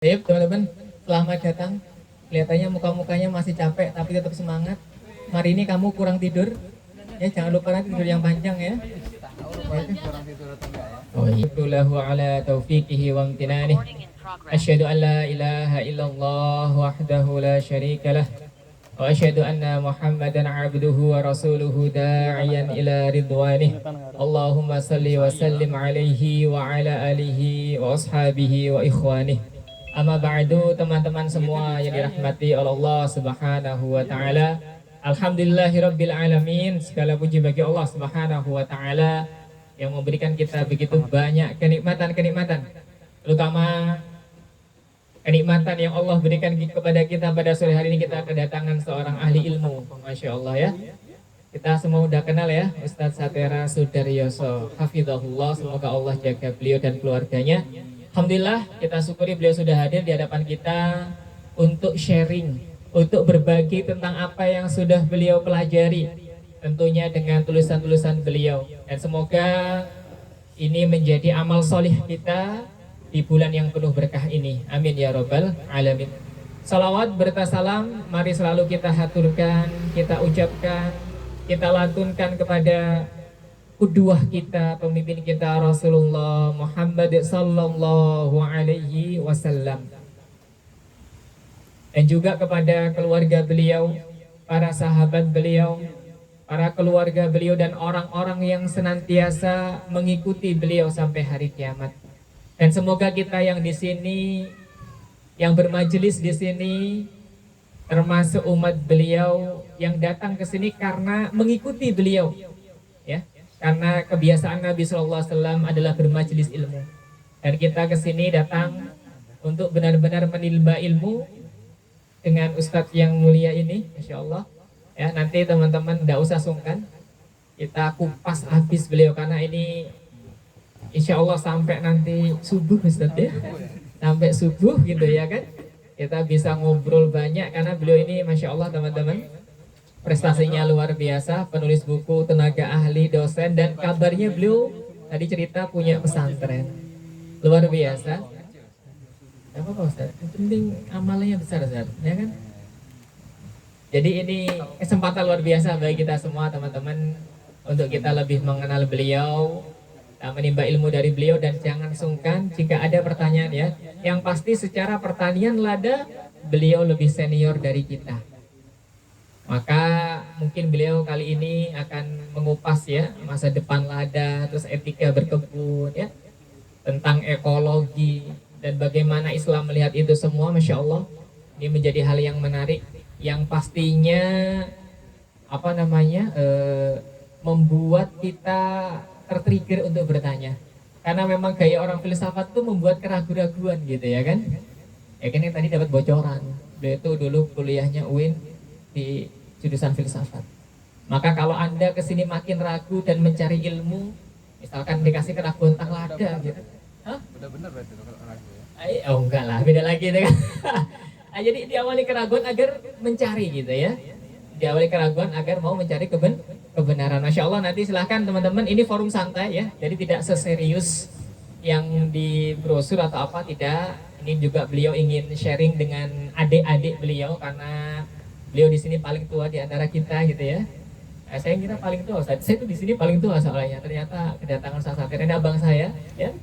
Baik teman-teman, selamat datang. Kelihatannya muka-mukanya masih capek tapi tetap semangat. Hari ini kamu kurang tidur. Ya, jangan lupa nanti tidur yang panjang ya. Oh iya. Ala taufiqihi wa amtinanih. Asyhadu an la ilaha illallah wahdahu la syarika lah. Wa asyhadu anna Muhammadan abduhu wa rasuluhu da'iyan ila ridwanih. Allahumma salli wa sallim alaihi wa ala alihi wa ashabihi wa ikhwanih. Amma ba'du, teman-teman semua yang dirahmati oleh Allah Subhanahu wa taala. Alhamdulillahirabbil alamin. Segala puji bagi Allah Subhanahu wa taala yang memberikan kita begitu banyak kenikmatan-kenikmatan. Terutama kenikmatan yang Allah berikan kepada kita pada sore hari ini, kita kedatangan seorang ahli ilmu. Masya Allah ya. Kita semua udah kenal ya, Ustadz Satera Sudaryoso. Hafizahullah, semoga Allah jaga beliau dan keluarganya. Alhamdulillah, kita syukuri beliau sudah hadir di hadapan kita untuk sharing, untuk berbagi tentang apa yang sudah beliau pelajari, tentunya dengan tulisan-tulisan beliau. Dan semoga ini menjadi amal solih kita di bulan yang penuh berkah ini. Amin ya robbal alamin. Salawat berta salam, mari selalu kita haturkan, kita ucapkan, kita lantunkan kepada Qudwah kita, pemimpin kita Rasulullah Muhammad sallallahu alaihi wasallam. Dan juga kepada keluarga beliau, para sahabat beliau, para keluarga beliau dan orang-orang yang senantiasa mengikuti beliau sampai hari kiamat. Dan semoga kita yang di sini, yang bermajelis di sini, termasuk umat beliau yang datang ke sini karena mengikuti beliau, ya. Karena kebiasaan Nabi SAW adalah bermajelis ilmu. Dan kita ke sini datang untuk benar-benar menimba ilmu dengan Ustadz yang mulia ini, Insya Allah. Ya, nanti teman-teman tidak usah sungkan, kita kupas habis beliau karena ini Insya Allah sampai nanti subuh Ustadz ya. Sampai subuh gitu ya kan. Kita bisa ngobrol banyak karena beliau ini Masya Allah teman-teman. Prestasinya luar biasa, penulis buku, tenaga ahli, dosen, dan kabarnya beliau tadi cerita punya pesantren. Luar biasa. Apa Ustaz? Yang penting amalnya besar Ustaz, ya kan? Jadi ini kesempatan luar biasa bagi kita semua teman-teman untuk kita lebih mengenal beliau, menimba ilmu dari beliau, dan jangan sungkan jika ada pertanyaan ya. Yang pasti secara pertanian lada beliau lebih senior dari kita. Maka mungkin beliau kali ini akan mengupas ya masa depan lada, terus etika berkebun ya, tentang ekologi dan bagaimana Islam melihat itu semua. Masya Allah, ini menjadi hal yang menarik, yang pastinya membuat kita tertrigger untuk bertanya. Karena memang gaya orang filsafat itu membuat keraguan-raguan gitu ya kan. Ya kan yang tadi dapat bocoran, beliau itu dulu kuliahnya UIN di jurusan filsafat. Maka kalau Anda kesini makin ragu dan mencari ilmu, misalkan dikasih keraguan tentang lada gitu. Hah? Udah bener berarti kalau ragu ya? Oh enggak lah, beda lagi kan. Jadi diawali keraguan agar mencari gitu ya. Diawali keraguan agar mau mencari kebenaran. Masya Allah, nanti silahkan teman-teman, ini forum santai ya. Jadi tidak seserius yang di brosur atau apa, tidak. Ini juga beliau ingin sharing dengan adik-adik beliau karena beliau di sini paling tua di antara kita gitu ya. Saya kira paling tua, saya tuh di sini paling tua soalnya. Ternyata kedatangan Ustadz Satera ini abang saya, ya.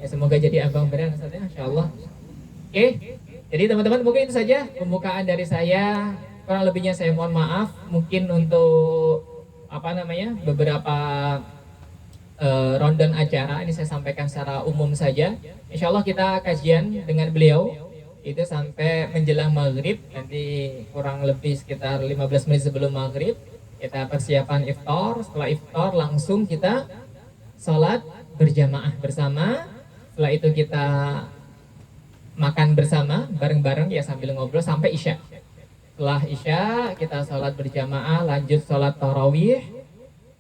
Semoga jadi abang beneran Ustadz ya, Insya Allah. Oke, jadi teman-teman mungkin itu saja pembukaan dari saya. Kurang lebihnya saya mohon maaf. Mungkin untuk beberapa rundown acara ini saya sampaikan secara umum saja. Insya Allah kita kajian dengan beliau itu sampai menjelang maghrib, nanti kurang lebih sekitar 15 menit sebelum maghrib kita persiapan iftar. Setelah iftar langsung kita sholat berjamaah bersama. Setelah itu kita makan bersama bareng-bareng ya sambil ngobrol sampai isya. Setelah isya kita sholat berjamaah, lanjut sholat tarawih.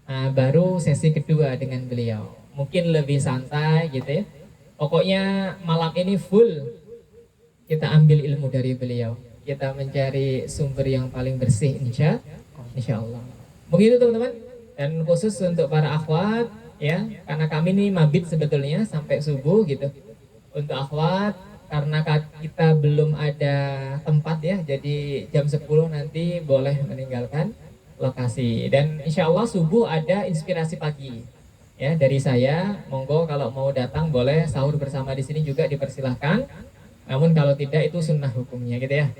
Nah, baru sesi kedua dengan beliau. Mungkin lebih santai gitu ya. Pokoknya malam ini full kita ambil ilmu dari beliau, kita mencari sumber yang paling bersih insya Allah. Begitu teman-teman. Dan khusus untuk para akhwat ya, karena kami ini mabit sebetulnya sampai subuh gitu. Untuk akhwat karena kita belum ada tempat ya, jadi jam 10 nanti boleh meninggalkan lokasi. Dan insya Allah subuh ada inspirasi pagi ya dari saya. Monggo kalau mau datang boleh sahur bersama di sini juga dipersilahkan. Namun kalau tidak itu sunnah hukumnya gitu ya.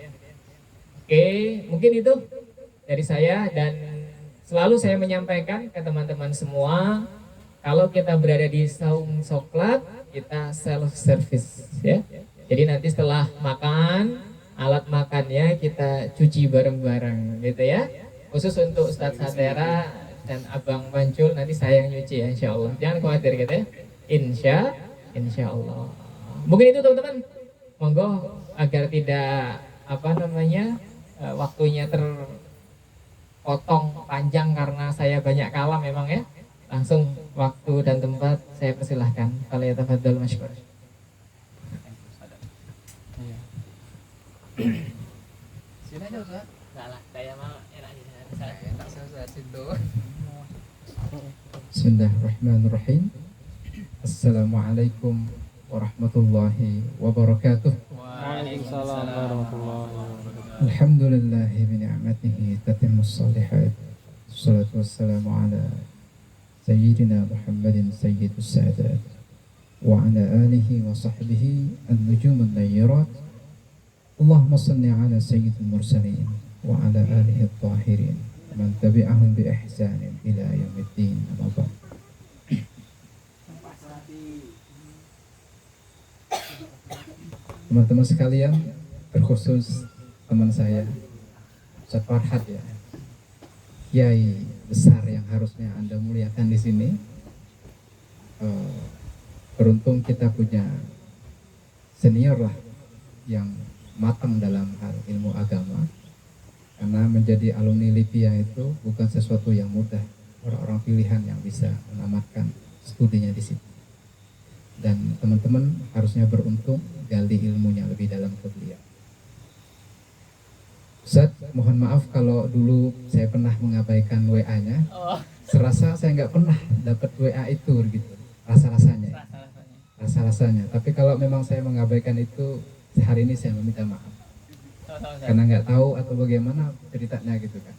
Oke, mungkin itu dari saya, dan selalu saya menyampaikan ke teman-teman semua, kalau kita berada di saung soklat, kita self service ya. Jadi nanti setelah makan, alat makannya kita cuci bareng-bareng gitu ya. Khusus untuk Ustadz Satera dan Abang Mancul nanti saya yang nyuci ya, insya Allah. Jangan khawatir gitu ya. Insya Allah. Mungkin itu teman-teman. Monggo agar tidak waktunya terpotong panjang karena saya banyak kalam memang ya. Langsung waktu dan tempat saya persilahkan. Kalau ya tafadhol masykur. Sini aja Ustaz. Enggak lah, saya mau enak di sana. Tak usah situ. Bismillahirrahmanirrahim. Assalamualaikum warahmatullahi wabarakatuh. Waalaikumsalam warahmatullahi wabarakatuh. Alhamdulillahi bi ni'matihi tatimmus shalihat. Wassalatu wassalamu ala sayyidina Muhammadin sayyidus sadat wa ala alihi wa sahbihi an-nujumun nayyirat. Allahumma salli ala sayyidil mursalin wa ala alihi at-tahirin man tabi'ahum bi ihsanin ila yaumiddin. Amma ba'd. Teman-teman sekalian, terkhusus teman saya Ustaz Farhat ya, kiai besar yang harusnya Anda muliakan di sini. Beruntung kita punya senior lah yang matang dalam hal ilmu agama, karena menjadi alumni LIPIA itu bukan sesuatu yang mudah. Orang-orang pilihan yang bisa menamatkan studinya di situ. Dan teman-teman harusnya beruntung gali ilmunya lebih dalam ke beliau. Ustaz, mohon maaf kalau dulu saya pernah mengabaikan WA-nya. Serasa saya nggak pernah dapat WA itu gitu. Rasa-rasanya. Tapi kalau memang saya mengabaikan itu, hari ini saya meminta maaf. Karena nggak tahu atau bagaimana ceritanya gitu kan.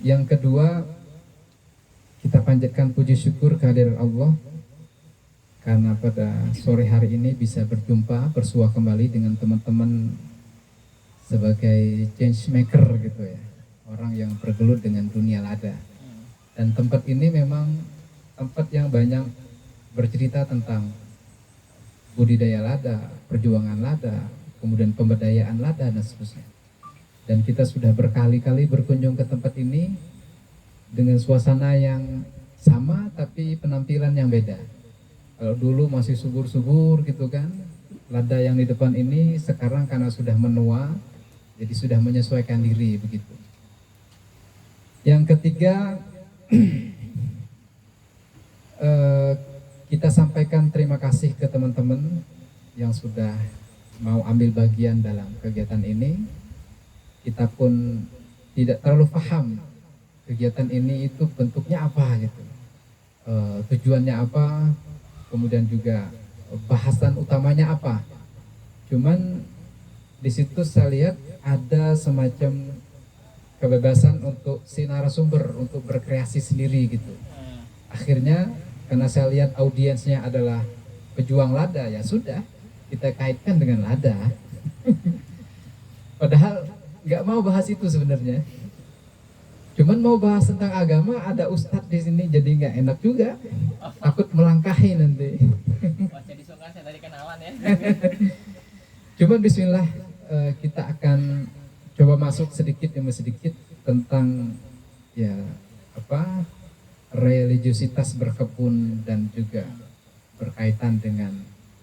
Yang kedua, kita panjatkan puji syukur kehadiran Allah karena pada sore hari ini bisa berjumpa, bersua kembali dengan teman-teman sebagai change maker gitu ya, orang yang bergelut dengan dunia lada. Dan tempat ini memang tempat yang banyak bercerita tentang budidaya lada, perjuangan lada, kemudian pemberdayaan lada dan seterusnya. Dan kita sudah berkali-kali berkunjung ke tempat ini dengan suasana yang sama tapi penampilan yang beda. Kalau dulu masih subur-subur gitu kan, lada yang di depan ini sekarang karena sudah menua, jadi sudah menyesuaikan diri begitu. Yang ketiga, kita sampaikan terima kasih ke teman-teman yang sudah mau ambil bagian dalam kegiatan ini. Kita pun tidak terlalu paham kegiatan ini itu bentuknya apa gitu, tujuannya apa, kemudian juga bahasan utamanya apa. Cuman di situ saya lihat ada semacam kebebasan untuk si narasumber untuk berkreasi sendiri gitu. Akhirnya karena saya lihat audiensnya adalah pejuang lada, ya sudah kita kaitkan dengan lada. Padahal nggak mau bahas itu sebenarnya. Cuman mau bahas tentang agama, ada ustadz di sini jadi nggak enak juga. Takut melangkahi nanti. Wah, jadi suka saya dari kenalan ya. Cuman bismillah, kita akan coba masuk sedikit demi sedikit tentang ya apa religiositas berkebun dan juga berkaitan dengan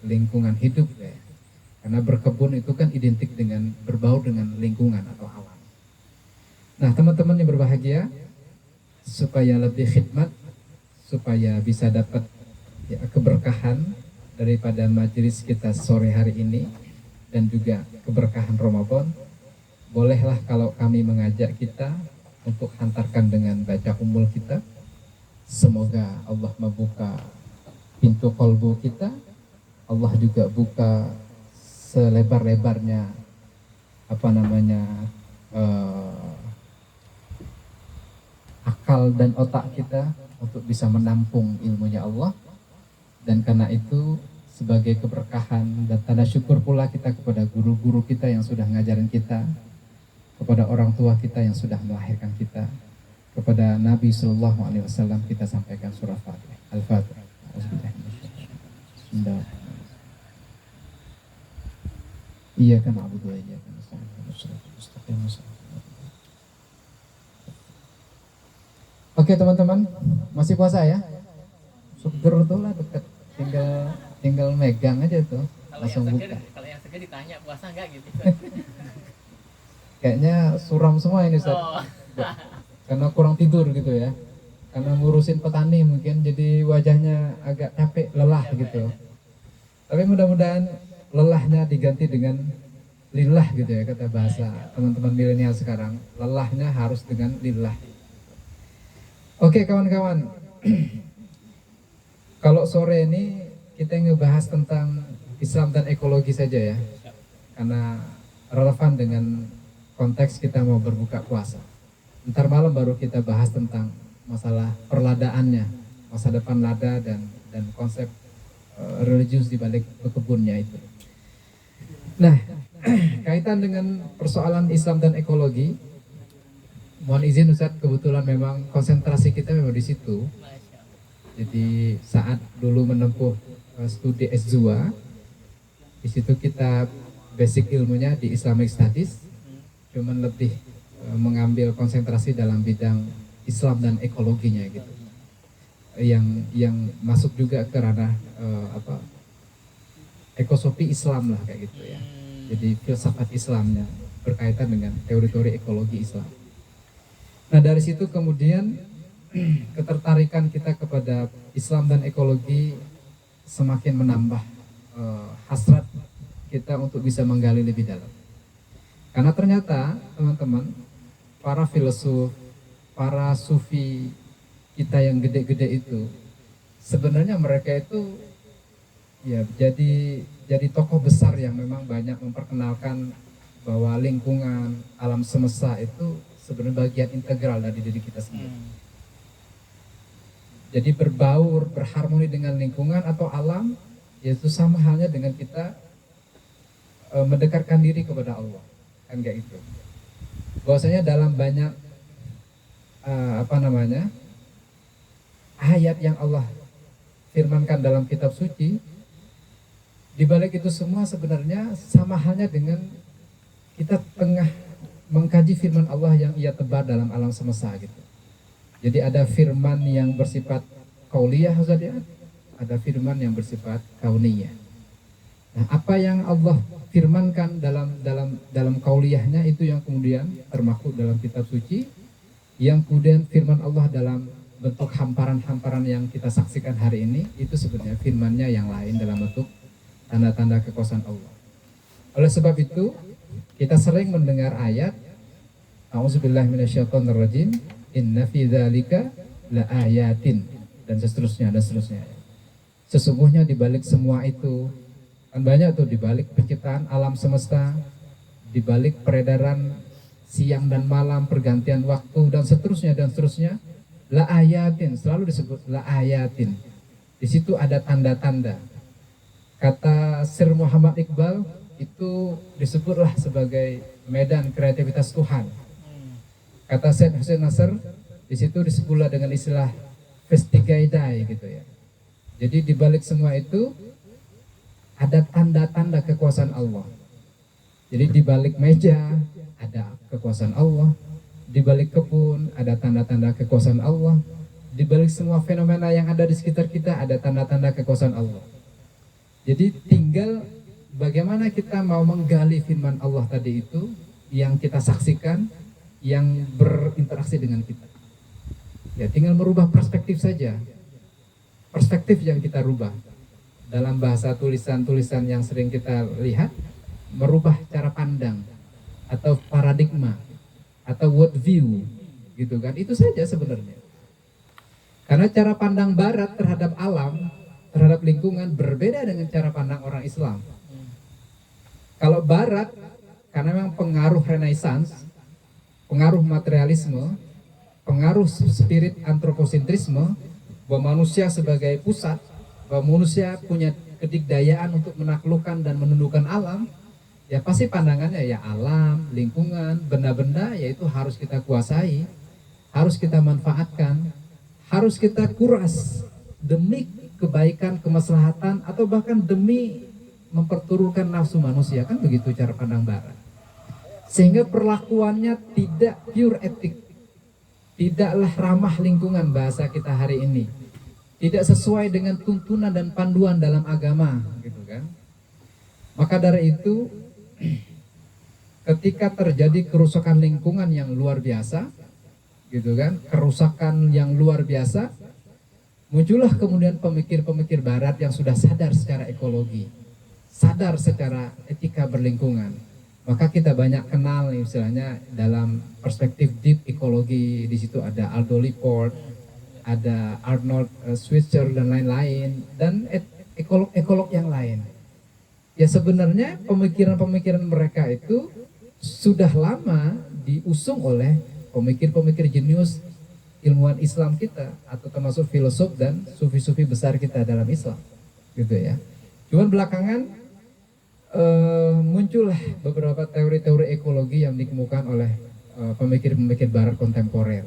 lingkungan hidup ya. Karena berkebun itu kan identik dengan berbau dengan lingkungan atau alam. Nah, teman-teman yang berbahagia, supaya lebih khidmat, supaya bisa dapat ya, keberkahan daripada majelis kita sore hari ini dan juga keberkahan Ramadan, bolehlah kalau kami mengajak kita untuk hantarkan dengan baca umul kita. Semoga Allah membuka pintu kolbu kita, Allah juga buka selebar-lebarnya akal dan otak kita untuk bisa menampung ilmunya Allah. Dan karena itu sebagai keberkahan dan tanda syukur pula kita kepada guru-guru kita yang sudah ngajarin kita, kepada orang tua kita yang sudah melahirkan kita, kepada Nabi Sallallahu Alaihi Wasallam kita sampaikan surah Fatihah. Al-Fatihah. Iya kan Abu Dua, iya kan. Oke teman-teman, masih puasa ya? Seger tuh lah deket, tinggal megang aja tuh, langsung buka. Kalau yang seger ditanya puasa enggak gitu. Kayaknya suram semua ini Ustaz. Oh. Karena kurang tidur gitu ya. Karena ngurusin petani mungkin jadi wajahnya agak capek, lelah gitu. Tapi mudah-mudahan lelahnya diganti dengan lillah gitu ya, kata bahasa teman-teman milenial sekarang. Lelahnya harus dengan lillah. Oke kawan-kawan. Kalau sore ini kita ngebahas tentang Islam dan ekologi saja ya. Karena relevan dengan konteks kita mau berbuka puasa. Ntar malam baru kita bahas tentang masalah perladaannya, masa depan lada dan konsep religius di balik berkebunnya itu. Nah, kaitan dengan persoalan Islam dan ekologi, mohon izin Ustaz, kebetulan memang konsentrasi kita memang di situ. Jadi saat dulu menempuh studi S2, di situ kita basic ilmunya di Islamic Studies, cuman lebih mengambil konsentrasi dalam bidang Islam dan ekologinya gitu. Yang masuk juga ke ranah ekosofi Islam lah kayak gitu ya. Jadi filsafat Islamnya berkaitan dengan teori-teori ekologi Islam. Nah dari situ kemudian ketertarikan kita kepada Islam dan ekologi semakin menambah hasrat kita untuk bisa menggali lebih dalam. Karena ternyata teman-teman, para filsuf, para sufi kita yang gede-gede itu, sebenarnya mereka itu ya jadi tokoh besar yang memang banyak memperkenalkan bahwa lingkungan, alam semesta itu sebenarnya bagian integral dari diri kita sendiri. Jadi berbaur, berharmoni dengan lingkungan atau alam, yaitu sama halnya dengan kita mendekatkan diri kepada Allah, kan kayak gitu. Bahwasanya dalam banyak ayat yang Allah firmankan dalam kitab suci, di balik itu semua sebenarnya sama halnya dengan kita tengah mengkaji firman Allah yang ia tebar dalam alam semesta gitu. Jadi ada firman yang bersifat qauliyah, ada firman yang bersifat kauniyah. Nah, apa yang Allah firmankan dalam qauliyahnya itu yang kemudian termaktub dalam kitab suci, yang kemudian firman Allah dalam bentuk hamparan-hamparan yang kita saksikan hari ini itu sebenarnya firmannya yang lain dalam bentuk tanda-tanda kekuasaan Allah. Oleh sebab itu kita sering mendengar ayat A'udzubillahi minasyaitonirrajim, inna fi dzalika laayatin, dan seterusnya. Sesungguhnya di balik semua itu kan banyak tuh, di balik penciptaan alam semesta, di balik peredaran siang dan malam, pergantian waktu dan seterusnya laayatin, selalu disebut laayatin. Di situ ada tanda-tanda. Kata Sir Muhammad Iqbal itu disebutlah sebagai medan kreativitas Tuhan. Kata Syed Hussein Nasr, di situ disebutlah dengan istilah Vestigaidai gitu ya. Jadi di balik semua itu ada tanda-tanda kekuasaan Allah. Jadi di balik meja ada kekuasaan Allah, di balik kebun ada tanda-tanda kekuasaan Allah, di balik semua fenomena yang ada di sekitar kita ada tanda-tanda kekuasaan Allah. Jadi tinggal bagaimana kita mau menggali firman Allah tadi itu yang kita saksikan, yang berinteraksi dengan kita. Ya tinggal merubah perspektif saja. Perspektif yang kita rubah. Dalam bahasa tulisan-tulisan yang sering kita lihat, merubah cara pandang atau paradigma atau world view gitu kan. Itu saja sebenarnya. Karena cara pandang barat terhadap alam, terhadap lingkungan berbeda dengan cara pandang orang Islam. Kalau Barat, karena memang pengaruh Renaissance, pengaruh materialisme, pengaruh spirit antroposentrisme, bahwa manusia sebagai pusat, bahwa manusia punya kedikdayaan untuk menaklukkan dan menundukkan alam, ya pasti pandangannya ya alam, lingkungan, benda-benda yaitu harus kita kuasai, harus kita manfaatkan, harus kita kuras demi kebaikan, kemaslahatan, atau bahkan demi memperturunkan nafsu manusia. Kan begitu cara pandang Barat. Sehingga perlakuannya tidak pure etik, tidaklah ramah lingkungan bahasa kita hari ini, tidak sesuai dengan tuntunan dan panduan dalam agama, gitu kan. Maka dari itu, ketika terjadi kerusakan lingkungan yang luar biasa, gitu kan, kerusakan yang luar biasa, muncullah kemudian pemikir-pemikir Barat yang sudah sadar secara ekologi, sadar secara etika berlingkungan. Maka kita banyak kenal misalnya dalam perspektif deep ekologi, di situ ada Aldo Lippert, ada Arnold Schweitzer dan lain-lain, dan ekolog-ekolog yang lain. Ya sebenarnya pemikiran-pemikiran mereka itu sudah lama diusung oleh pemikir-pemikir jenius ilmuwan Islam kita, atau termasuk filosof dan sufi-sufi besar kita dalam Islam, gitu ya. Cuman belakangan muncullah beberapa teori-teori ekologi yang dikemukakan oleh pemikir-pemikir Barat kontemporer.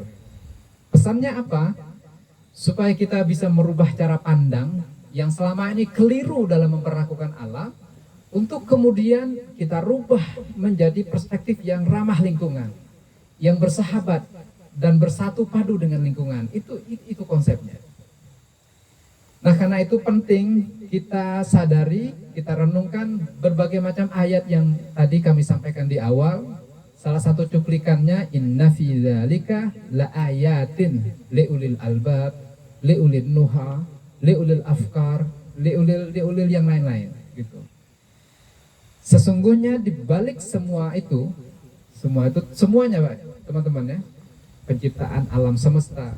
Pesannya apa? Supaya kita bisa merubah cara pandang yang selama ini keliru dalam memperlakukan alam, untuk kemudian kita rubah menjadi perspektif yang ramah lingkungan, yang bersahabat dan bersatu padu dengan lingkungan. Itu konsepnya. Nah, karena itu penting kita sadari, kita renungkan berbagai macam ayat yang tadi kami sampaikan di awal. Salah satu cuplikannya, inna fi dzalika laayatin liulil albab, liulil nuha, liulil afkar, liulil yang lain-lain, gitu. Sesungguhnya di balik semuanya Pak, teman-teman ya, penciptaan alam semesta,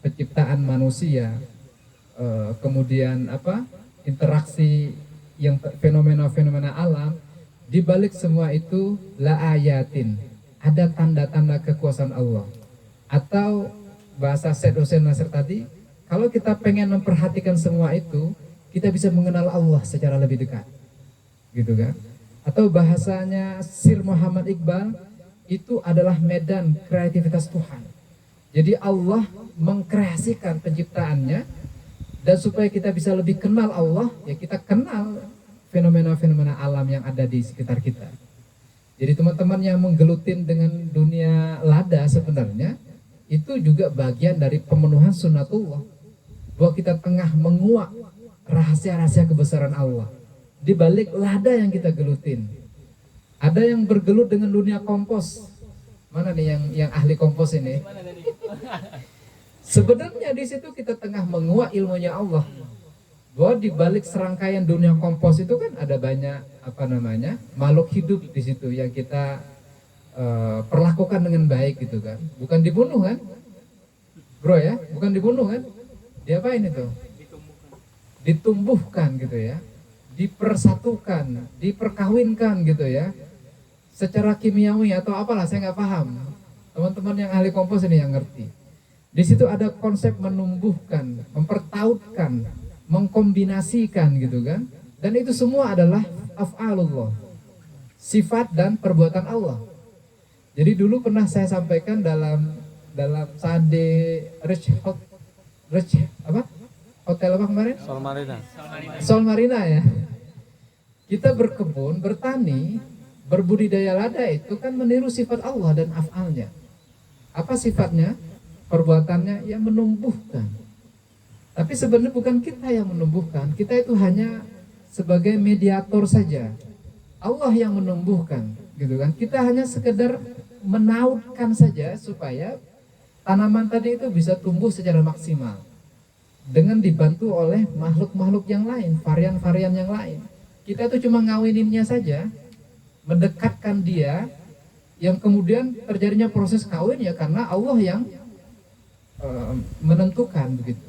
penciptaan manusia, kemudian interaksi yang fenomena-fenomena alam, di balik semua itu la ayatin, ada tanda-tanda kekuasaan Allah. Atau bahasa Syed Hussein Nasr tadi, kalau kita pengen memperhatikan semua itu, kita bisa mengenal Allah secara lebih dekat, gitu kan. Atau bahasanya Sir Muhammad Iqbal, itu adalah medan kreativitas Tuhan. Jadi Allah mengkreasikan penciptaannya, dan supaya kita bisa lebih kenal Allah, ya kita kenal fenomena-fenomena alam yang ada di sekitar kita. Jadi teman-teman yang menggelutin dengan dunia lada sebenarnya, itu juga bagian dari pemenuhan sunnatullah, bahwa kita tengah menguak rahasia-rahasia kebesaran Allah di balik lada yang kita gelutin. Ada yang bergelut dengan dunia kompos. Mana nih yang ahli kompos ini? Sebenarnya di situ kita tengah menguak ilmunya Allah. Bahwa di balik serangkaian dunia kompos itu kan ada banyak makhluk hidup di situ yang kita perlakukan dengan baik, gitu kan. Bukan dibunuh kan? Bro ya, bukan dibunuh kan? Diapain itu? Ditumbuhkan gitu ya. Dipersatukan, diperkawinkan gitu ya, secara kimiawi atau apalah, saya nggak paham. Teman-teman yang ahli kompos ini yang ngerti. Di situ ada konsep menumbuhkan, mempertautkan, mengkombinasikan gitu kan. Dan itu semua adalah af'alullah, sifat dan perbuatan Allah. Jadi dulu pernah saya sampaikan dalam Sade Hotel apa kemarin? Sol Marina ya. Kita berkebun, bertani, berbudidaya lada itu kan meniru sifat Allah dan af'alnya. Apa sifatnya? Perbuatannya yang menumbuhkan. Tapi sebenarnya bukan kita yang menumbuhkan, kita itu hanya sebagai mediator saja. Allah yang menumbuhkan, gitu kan. Kita hanya sekedar menautkan saja supaya tanaman tadi itu bisa tumbuh secara maksimal, dengan dibantu oleh makhluk-makhluk yang lain, varian-varian yang lain. Kita itu cuma ngawininnya saja, mendekatkan dia, yang kemudian terjadinya proses kawin ya karena Allah yang menentukan begitu.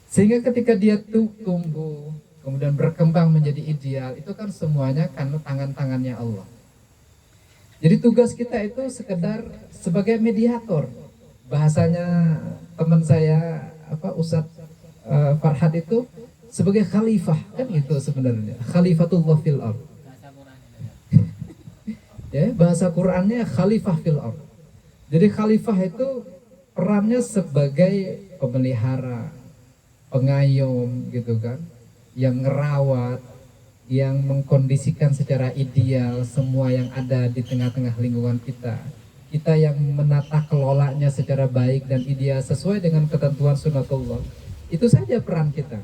Sehingga ketika dia tumbuh, kemudian berkembang menjadi ideal, itu kan semuanya karena tangan-tangannya Allah. Jadi tugas kita itu sekedar sebagai mediator. Bahasanya teman saya Ustadz Farhad itu sebagai khalifah, kan itu sebenarnya khalifatullah fil ard. Ya, bahasa Qur'annya khalifah fil ard. Jadi khalifah itu perannya sebagai pemelihara, pengayom gitu kan, yang ngerawat, yang mengkondisikan secara ideal semua yang ada di tengah-tengah lingkungan kita. Kita yang menata kelolanya secara baik dan ideal sesuai dengan ketentuan sunatullah. Itu saja peran kita.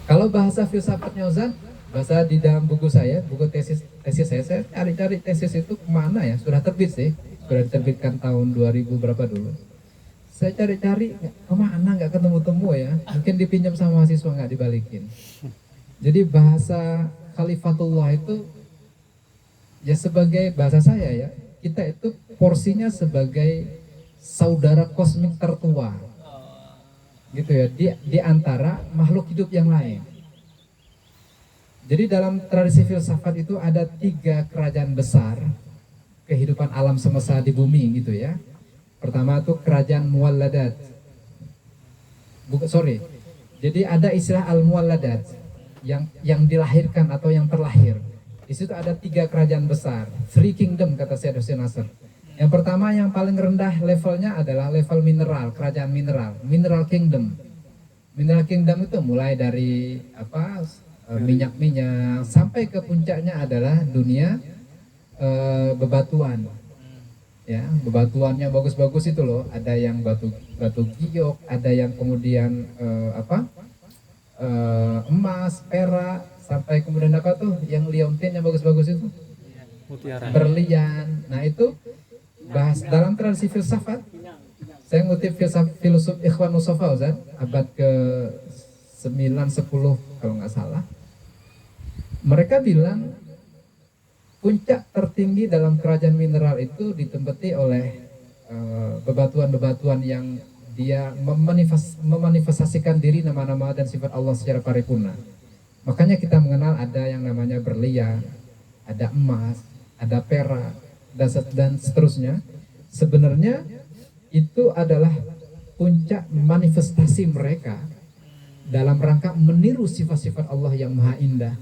Kalau bahasa filsafatnya Ustaz, bahasa di dalam buku saya, buku tesis saya cari-cari tesis itu kemana ya? Sudah terbit sih, sudah diterbitkan tahun 2000 berapa dulu. Saya cari-cari kemana nggak ketemu-temu ya. Mungkin dipinjam sama mahasiswa nggak dibalikin. Jadi bahasa khalifatullah itu ya sebagai bahasa saya ya, kita itu porsinya sebagai saudara kosmik tertua. Gitu ya, di antara makhluk hidup yang lain. Jadi dalam tradisi filsafat itu ada 3 kerajaan besar kehidupan alam semesta di bumi gitu ya. Pertama itu kerajaan muwalladat. Jadi ada istilah al-muwalladat yang dilahirkan atau yang terlahir. Di situ ada 3 kerajaan besar, 3 kingdom kata Syed Hussein Nasr. Yang pertama yang paling rendah levelnya adalah level mineral, kerajaan mineral, mineral kingdom. Mineral kingdom itu mulai dari minyak-minyak sampai ke puncaknya adalah dunia bebatuan. Ya, bebatuannya bagus-bagus itu loh. Ada yang batu giok, ada yang kemudian emas, perak, sampai kemudian apa tuh yang liontin yang bagus-bagus itu? Mutiara. Berlian. Nah itu bahas dalam tradisi filsafat. Saya ngutip filosof Ikhwan Nusafa Ustaz, abad ke 9-10 kalau nggak salah. Mereka bilang puncak tertinggi dalam kerajaan mineral itu ditempati oleh bebatuan-bebatuan yang dia memanifestasikan diri, nama-nama dan sifat Allah secara paripurna. Makanya kita mengenal ada yang namanya berlian, ada emas, ada perak, dan seterusnya. Sebenarnya itu adalah puncak manifestasi mereka dalam rangka meniru sifat-sifat Allah yang maha indah,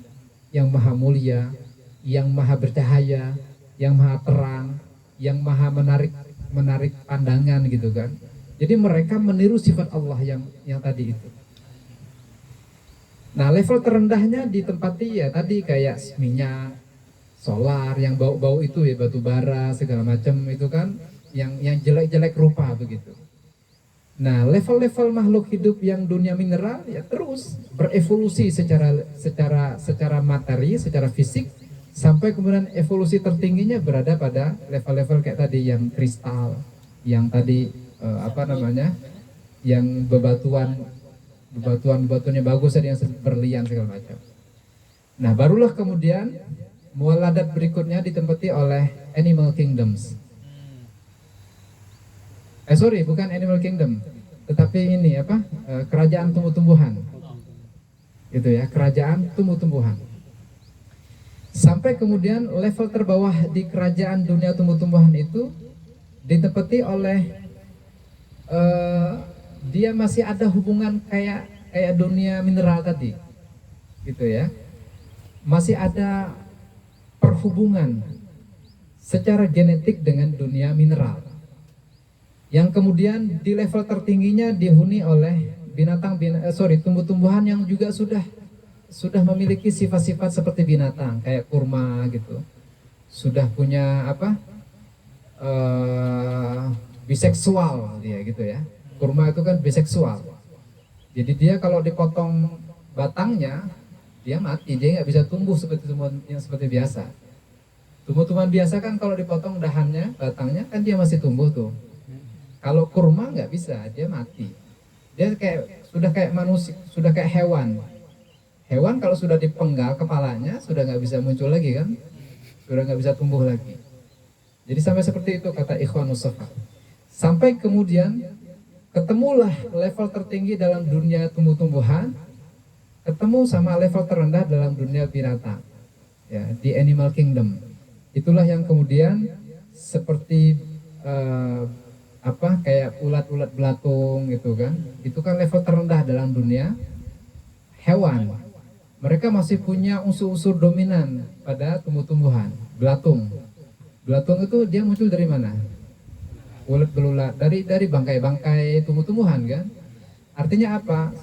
yang maha mulia, yang maha bercahaya, yang maha terang, yang maha menarik pandangan gitu kan. Jadi mereka meniru sifat Allah yang tadi itu. Nah level terendahnya ditempati ya tadi kayak minyak, solar yang bau-bau itu ya, batu bara segala macam itu kan, yang jelek-jelek rupa begitu. Nah level-level makhluk hidup yang dunia mineral ya terus berevolusi secara materi, secara fisik, sampai kemudian evolusi tertingginya berada pada level-level kayak tadi yang kristal, yang tadi yang bebatuannya bagus, ada yang berlian segala macam. Nah barulah kemudian muwaladat berikutnya ditempati oleh animal kingdoms. Bukan animal kingdom, tetapi ini kerajaan tumbuh-tumbuhan. Gitu ya, kerajaan tumbuh-tumbuhan. Sampai kemudian level terbawah di kerajaan dunia tumbuh-tumbuhan itu ditempati oleh dia masih ada hubungan kayak dunia mineral tadi, gitu ya. Masih ada perhubungan secara genetik dengan dunia mineral. Yang kemudian di level tertingginya dihuni oleh tumbuh-tumbuhan yang juga sudah memiliki sifat-sifat seperti binatang, kayak kurma gitu. Sudah punya biseksual dia gitu ya. Kurma itu kan biseksual. Jadi dia kalau dipotong batangnya, dia mati, dia nggak bisa tumbuh seperti tumbuhan yang seperti biasa. Tumbuh-tumbuhan biasa kan kalau dipotong dahannya, batangnya kan dia masih tumbuh tuh. Kalau kurma nggak bisa, dia mati. Dia sudah kayak manusia, sudah kayak hewan. Hewan kalau sudah dipenggal kepalanya sudah nggak bisa muncul lagi kan, sudah nggak bisa tumbuh lagi. Jadi sampai seperti itu kata Ikhwan Nusafa. Sampai kemudian ketemulah level tertinggi dalam dunia tumbuh-tumbuhan ketemu sama level terendah dalam dunia binatang, ya, di animal kingdom. Itulah yang kemudian seperti kayak ulat-ulat belatung gitu kan. Itu kan level terendah dalam dunia hewan. Mereka masih punya unsur-unsur dominan pada tumbuh-tumbuhan. Belatung itu dia muncul dari mana? Ulat belulat dari bangkai-bangkai tumbuh-tumbuhan kan. Artinya apa?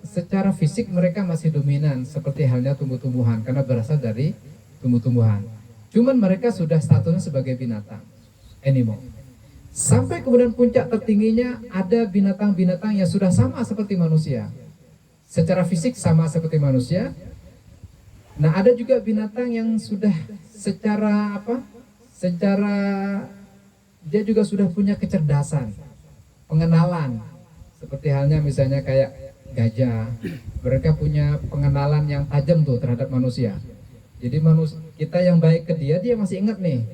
Secara fisik mereka masih dominan seperti halnya tumbuh-tumbuhan karena berasal dari tumbuh-tumbuhan. Cuman mereka sudah statusnya sebagai binatang, animal. Sampai kemudian puncak tertingginya ada binatang-binatang yang sudah sama seperti manusia. Secara fisik sama seperti manusia. Nah, ada juga binatang yang sudah secara dia juga sudah punya kecerdasan, pengenalan. Seperti halnya misalnya kayak gajah. Mereka punya pengenalan yang tajam tuh terhadap manusia. Jadi kita yang baik ke dia masih ingat nih.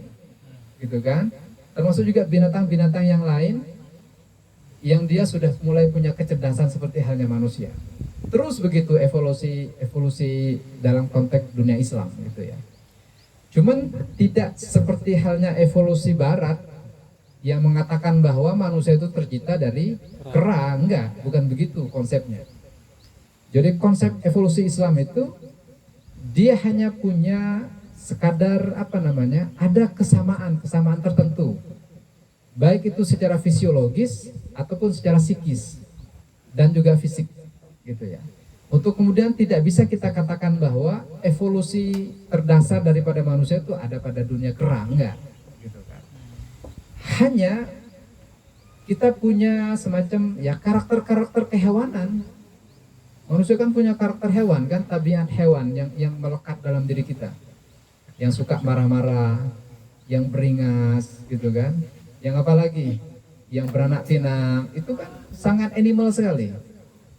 Gitu kan? Termasuk juga binatang-binatang yang lain yang dia sudah mulai punya kecerdasan seperti halnya manusia. Terus begitu evolusi dalam konteks dunia Islam gitu ya. Cuman tidak seperti halnya evolusi barat yang mengatakan bahwa manusia itu tercipta dari kera, enggak, bukan begitu konsepnya. Jadi konsep evolusi Islam itu dia hanya punya sekadar ada kesamaan tertentu. Baik itu secara fisiologis ataupun secara psikis dan juga fisik gitu ya. Untuk kemudian tidak bisa kita katakan bahwa evolusi terdasar daripada manusia itu ada pada dunia kera, enggak gitu kan. Hanya kita punya semacam ya karakter-karakter kehewanan. Manusia kan punya karakter hewan kan, tabiat hewan yang melekat dalam diri kita. Yang suka marah-marah, yang beringas gitu kan. Yang apa lagi? Yang beranak pinak, itu kan sangat animal sekali.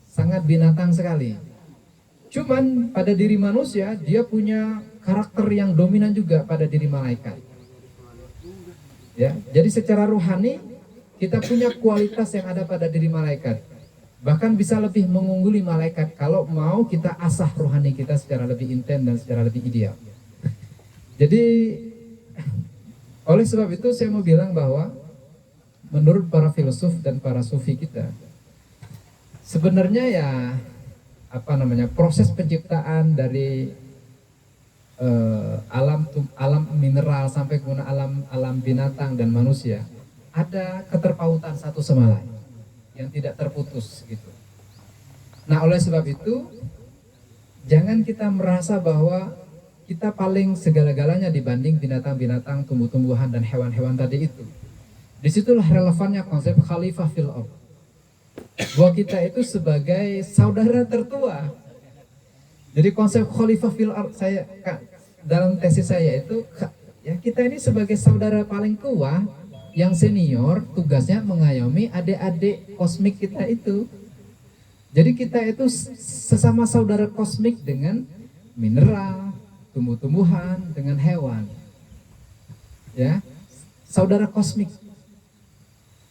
Sangat binatang sekali. Cuman pada diri manusia dia punya karakter yang dominan juga pada diri malaikat. Ya, jadi secara rohani kita punya kualitas yang ada pada diri malaikat. Bahkan bisa lebih mengungguli malaikat kalau mau kita asah rohani kita secara lebih intens dan secara lebih ideal. Jadi oleh sebab itu saya mau bilang bahwa menurut para filsuf dan para sufi kita, sebenarnya ya proses penciptaan dari alam mineral sampai kemudian alam binatang dan manusia ada keterpautan satu sama lain yang tidak terputus gitu. Nah, oleh sebab itu jangan kita merasa bahwa kita paling segala-galanya dibanding binatang-binatang, tumbuh-tumbuhan dan hewan-hewan tadi itu. Disitulah relevannya konsep khalifah fil ardh. Bahwa kita itu sebagai saudara tertua. Jadi konsep khalifah fil ardh dalam tesis saya itu ya kita ini sebagai saudara paling tua yang senior, tugasnya mengayomi adik-adik kosmik kita itu. Jadi kita itu sesama saudara kosmik dengan mineral, tumbuh-tumbuhan, dengan hewan. Ya, saudara kosmik.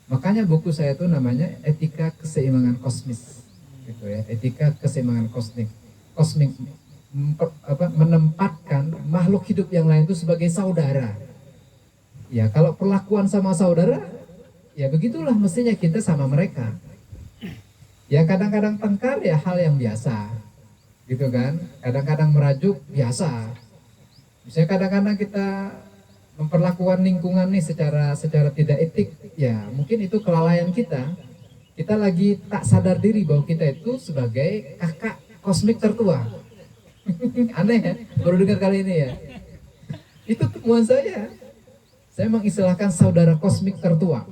Makanya buku saya itu namanya Etika Keseimbangan Kosmis. Gitu ya, Etika Keseimbangan Kosmik. Menempatkan makhluk hidup yang lain itu sebagai saudara. Ya, kalau perlakuan sama saudara, ya begitulah mestinya kita sama mereka. Ya kadang-kadang tengkar ya hal yang biasa, gitu kan. Kadang-kadang merajuk biasa. Misalnya kadang-kadang kita memperlakukan lingkungan nih secara tidak etik, ya mungkin itu kelalaian kita. Kita lagi tak sadar diri bahwa kita itu sebagai kakak kosmik tertua. Aneh ya, baru dengar kali ini ya. Itu temuan saya. Saya mengistilahkan saudara kosmik tertua.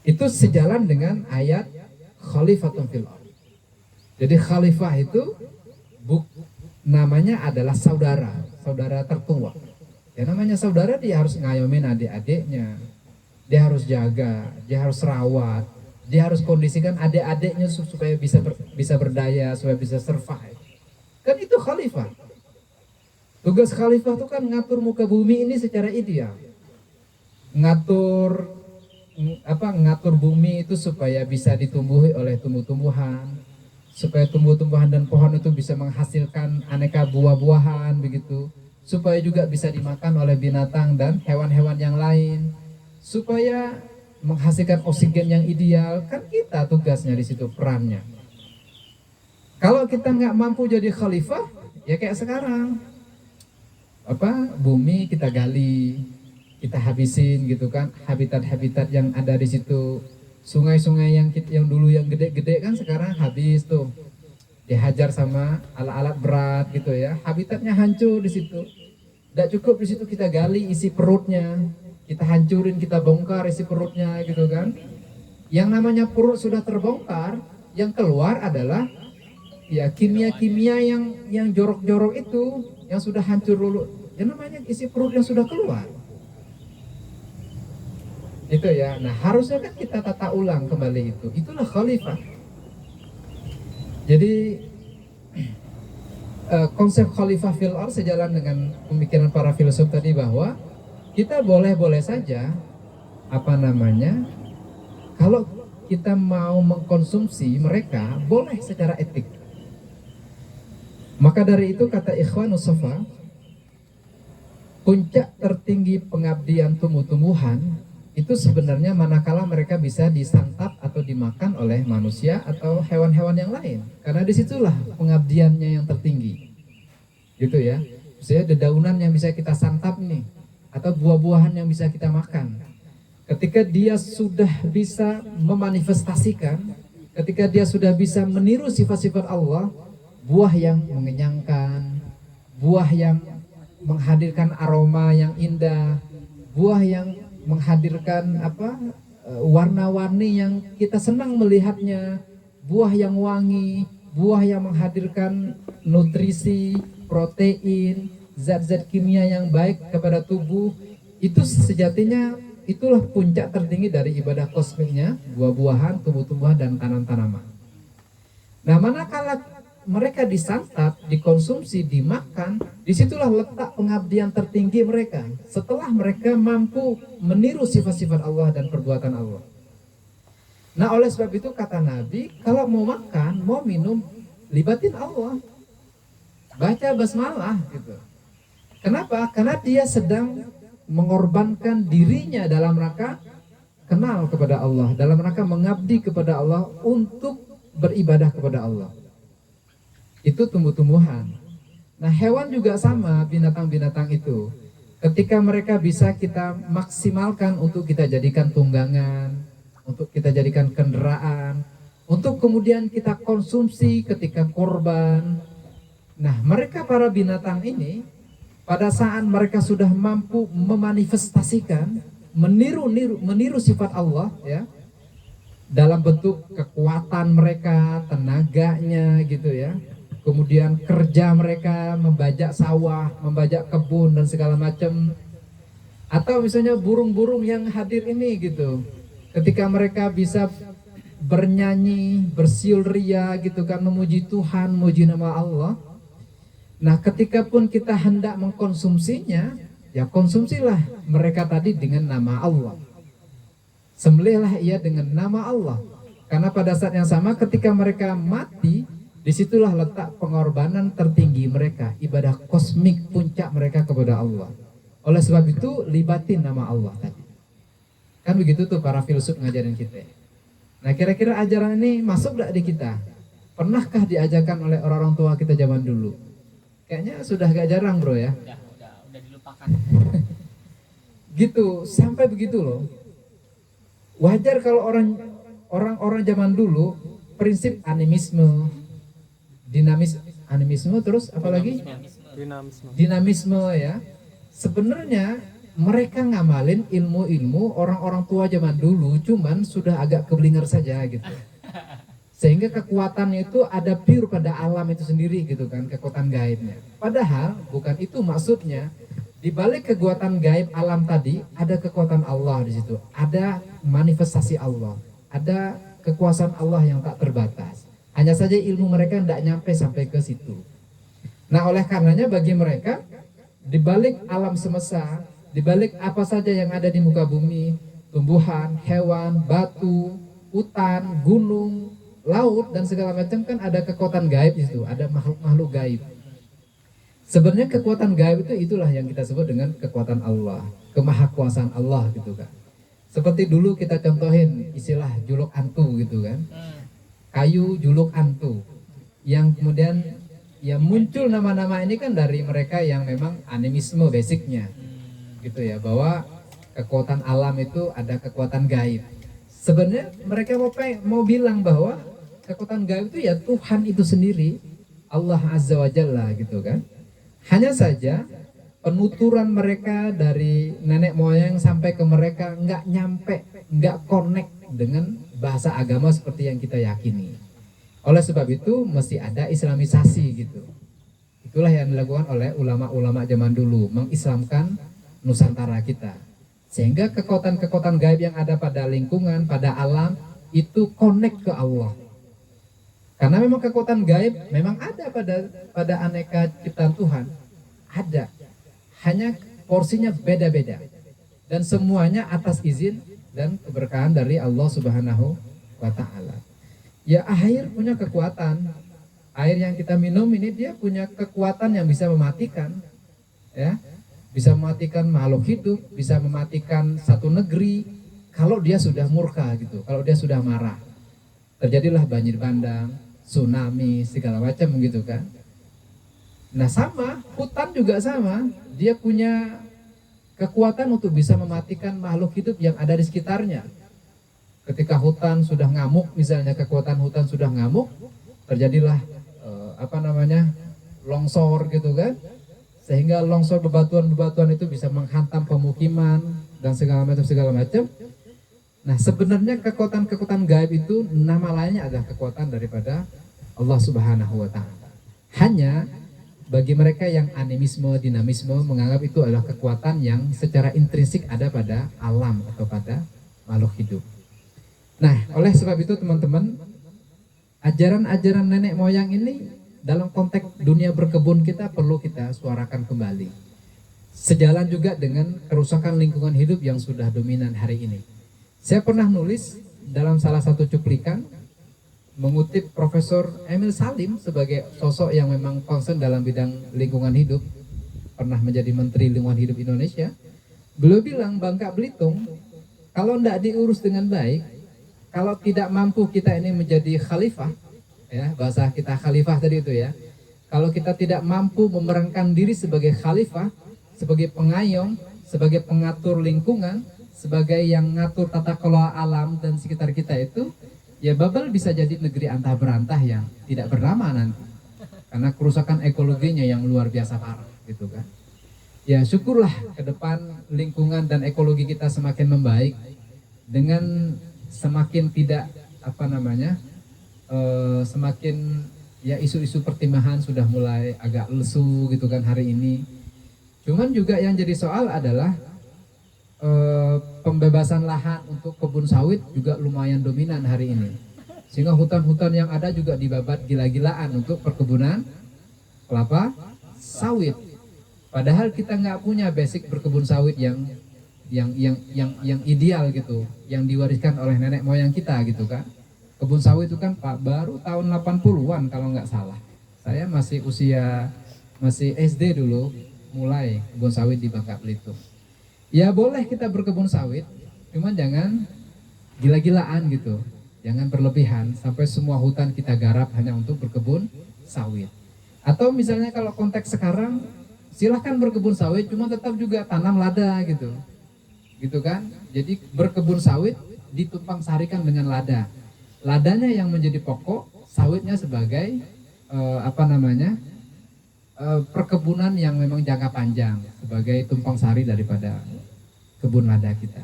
Itu sejalan dengan ayat khalifatun fil ardh. Jadi khalifah itu namanya adalah saudara tertua. Ya namanya saudara dia harus ngayomin adik-adiknya. Dia harus jaga, dia harus rawat, dia harus kondisikan adik-adiknya supaya bisa berdaya, supaya bisa survive. Kan itu khalifah. Tugas khalifah itu kan ngatur muka bumi ini secara ideal. Ngatur bumi itu supaya bisa ditumbuhi oleh tumbuh-tumbuhan, supaya tumbuh-tumbuhan dan pohon itu bisa menghasilkan aneka buah-buahan begitu, supaya juga bisa dimakan oleh binatang dan hewan-hewan yang lain, supaya menghasilkan oksigen yang ideal. Kan kita tugasnya di situ, perannya. Kalau kita nggak mampu jadi khalifah, ya kayak sekarang, bumi kita gali, kita habisin gitu kan, habitat-habitat yang ada di situ. Sungai-sungai yang dulu yang gede-gede kan sekarang habis tuh, dihajar sama alat-alat berat gitu ya, habitatnya hancur di situ. Tidak cukup di situ kita gali isi perutnya, kita hancurin, kita bongkar isi perutnya gitu kan. Yang namanya perut sudah terbongkar, yang keluar adalah ya kimia-kimia yang jorok-jorok itu, yang sudah hancur dulu. Yang namanya isi perut yang sudah keluar. Itu ya. Nah, harusnya kan kita tata ulang kembali itu. Itulah khalifah. Jadi konsep khalifah fil ardh sejalan dengan pemikiran para filsuf tadi, bahwa kita boleh-boleh saja kalau kita mau mengkonsumsi mereka, boleh secara etik. Maka dari itu kata Ikhwanus Shafa, puncak tertinggi pengabdian tumbuh-tumbuhan itu sebenarnya manakala mereka bisa disantap atau dimakan oleh manusia atau hewan-hewan yang lain. Karena disitulah pengabdiannya yang tertinggi. Gitu ya. Misalnya dedaunan yang bisa kita santap nih, atau buah-buahan yang bisa kita makan. Ketika dia sudah bisa memanifestasikan, ketika dia sudah bisa meniru sifat-sifat Allah, buah yang mengenyangkan, buah yang menghadirkan aroma yang indah, buah yang menghadirkan warna-warni yang kita senang melihatnya, buah yang wangi, buah yang menghadirkan nutrisi, protein, zat-zat kimia yang baik kepada tubuh. Itu sejatinya itulah puncak tertinggi dari ibadah kosmiknya buah-buahan, tumbuh-tumbuhan dan tanam-tanaman. Nah, manakala mereka disantap, dikonsumsi, dimakan, disitulah letak pengabdian tertinggi mereka. Setelah mereka mampu meniru sifat-sifat Allah dan perbuatan Allah. Nah, oleh sebab itu kata Nabi, kalau mau makan, mau minum, libatin Allah. Baca basmalah gitu. Kenapa? Karena dia sedang mengorbankan dirinya dalam rangka kenal kepada Allah, dalam rangka mengabdi kepada Allah, untuk beribadah kepada Allah. Itu tumbuh-tumbuhan. Nah, hewan juga sama, binatang-binatang itu. Ketika mereka bisa kita maksimalkan untuk kita jadikan tunggangan, untuk kita jadikan kendaraan, untuk kemudian kita konsumsi ketika korban. Nah, mereka para binatang ini, pada saat mereka sudah mampu memanifestasikan, meniru sifat Allah ya, dalam bentuk kekuatan mereka, tenaganya gitu ya. Kemudian kerja mereka membajak sawah, membajak kebun dan segala macam. Atau misalnya burung-burung yang hadir ini gitu. Ketika mereka bisa bernyanyi, bersiul ria gitu kan, memuji Tuhan, memuji nama Allah. Nah, ketika pun kita hendak mengkonsumsinya, ya konsumsilah mereka tadi dengan nama Allah. Sembelihlah ia dengan nama Allah. Karena pada saat yang sama ketika mereka mati, disitulah letak pengorbanan tertinggi mereka, ibadah kosmik puncak mereka kepada Allah. Oleh sebab itu libatin nama Allah tadi. Kan begitu tuh para filsuf ngajarin kita. Nah, kira-kira ajaran ini masuk gak di kita? Pernahkah diajarkan oleh orang-orang tua kita zaman dulu? Kayaknya sudah gak jarang bro ya. Udah dilupakan. Gitu, sampai begitu loh. Wajar kalau orang-orang zaman dulu prinsip animisme, animisme terus apalagi dinamisme ya. Sebenarnya mereka ngamalin ilmu-ilmu orang-orang tua zaman dulu, cuman sudah agak keblinger saja gitu. Sehingga kekuatannya itu ada pure pada alam itu sendiri gitu kan, kekuatan gaibnya. Padahal bukan itu maksudnya. Di balik kekuatan gaib alam tadi ada kekuatan Allah di situ, ada manifestasi Allah, ada kekuasaan Allah yang tak terbatas. Hanya saja ilmu mereka tidak nyampe sampai ke situ. Nah, oleh karenanya bagi mereka, di balik alam semesta, di balik apa saja yang ada di muka bumi, tumbuhan, hewan, batu, hutan, gunung, laut dan segala macam kan ada kekuatan gaib itu, ada makhluk-makhluk gaib. Sebenarnya kekuatan gaib itu itulah yang kita sebut dengan kekuatan Allah, kemahakuasaan Allah gitu kan. Seperti dulu kita contohin istilah juluk antu gitu kan. Kayu juluk antu. Yang kemudian ya muncul nama-nama ini kan dari mereka yang memang animisme basicnya. Gitu ya, bahwa kekuatan alam itu ada kekuatan gaib. Sebenarnya mereka mau bilang bahwa kekuatan gaib itu ya Tuhan itu sendiri, Allah Azza wa Jalla gitu kan. Hanya saja penuturan mereka dari nenek moyang sampai ke mereka nggak nyampe, nggak connect dengan bahasa agama seperti yang kita yakini. Oleh sebab itu mesti ada islamisasi gitu. Itulah yang dilakukan oleh ulama-ulama zaman dulu, mengislamkan Nusantara kita. Sehingga kekuatan-kekuatan gaib yang ada pada lingkungan, pada alam itu connect ke Allah. Karena memang kekuatan gaib memang ada pada aneka ciptaan Tuhan. Ada. Hanya porsinya beda-beda. Dan semuanya atas izin dan keberkahan dari Allah Subhanahu wa taala. Ya, air punya kekuatan. Air yang kita minum ini dia punya kekuatan yang bisa mematikan. Ya. Bisa mematikan makhluk hidup, bisa mematikan satu negeri kalau dia sudah murka gitu, kalau dia sudah marah. Terjadilah banjir bandang, tsunami, segala macam gitu kan. Nah sama, hutan juga sama, dia punya kekuatan untuk bisa mematikan makhluk hidup yang ada di sekitarnya. Ketika hutan sudah ngamuk, misalnya kekuatan hutan sudah ngamuk, terjadilah longsor gitu kan. Sehingga longsor bebatuan-bebatuan itu bisa menghantam pemukiman dan segala macam. Nah sebenarnya kekuatan-kekuatan gaib itu nama lainnya adalah kekuatan daripada Allah Subhanahu wa taala. Hanya bagi mereka yang animisme, dinamisme menganggap itu adalah kekuatan yang secara intrinsik ada pada alam atau pada makhluk hidup. Nah oleh sebab itu teman-teman, ajaran-ajaran nenek moyang ini dalam konteks dunia berkebun kita perlu kita suarakan kembali. Sejalan juga dengan kerusakan lingkungan hidup yang sudah dominan hari ini. Saya pernah nulis dalam salah satu cuplikan mengutip Profesor Emil Salim sebagai sosok yang memang concern dalam bidang lingkungan hidup, pernah menjadi Menteri Lingkungan Hidup Indonesia. Beliau bilang Bangka Belitung kalau tidak diurus dengan baik, kalau tidak mampu kita ini menjadi khalifah, ya bahasa kita khalifah tadi itu ya, kalau kita tidak mampu memerankan diri sebagai khalifah, sebagai pengayom, sebagai pengatur lingkungan, sebagai yang ngatur tata kelola alam dan sekitar kita itu, ya Babel bisa jadi negeri antah berantah yang tidak bernama nanti, karena kerusakan ekologinya yang luar biasa parah gitu kan. Ya syukurlah ke depan lingkungan dan ekologi kita semakin membaik dengan semakin tidak semakin ya isu-isu pertimbangan sudah mulai agak lesu gitu kan hari ini. Cuman juga yang jadi soal adalah pembebasan lahan untuk kebun sawit juga lumayan dominan hari ini. Sehingga hutan-hutan yang ada juga dibabat gila-gilaan untuk perkebunan kelapa sawit. Padahal kita nggak punya basic berkebun sawit yang ideal gitu, yang diwariskan oleh nenek moyang kita gitu kan. Kebun sawit itu kan Pak baru tahun 80-an kalau nggak salah. Saya masih SD dulu mulai kebun sawit di Bangka Belitung. Ya boleh kita berkebun sawit, cuman jangan gila-gilaan gitu. Jangan berlebihan sampai semua hutan kita garap hanya untuk berkebun sawit. Atau misalnya kalau konteks sekarang silahkan berkebun sawit, cuma tetap juga tanam lada gitu. Gitu kan? Jadi berkebun sawit ditumpang sarikan dengan lada. Ladanya yang menjadi pokok, sawitnya sebagai perkebunan yang memang jangka panjang sebagai tumpang sari daripada kebun lada kita.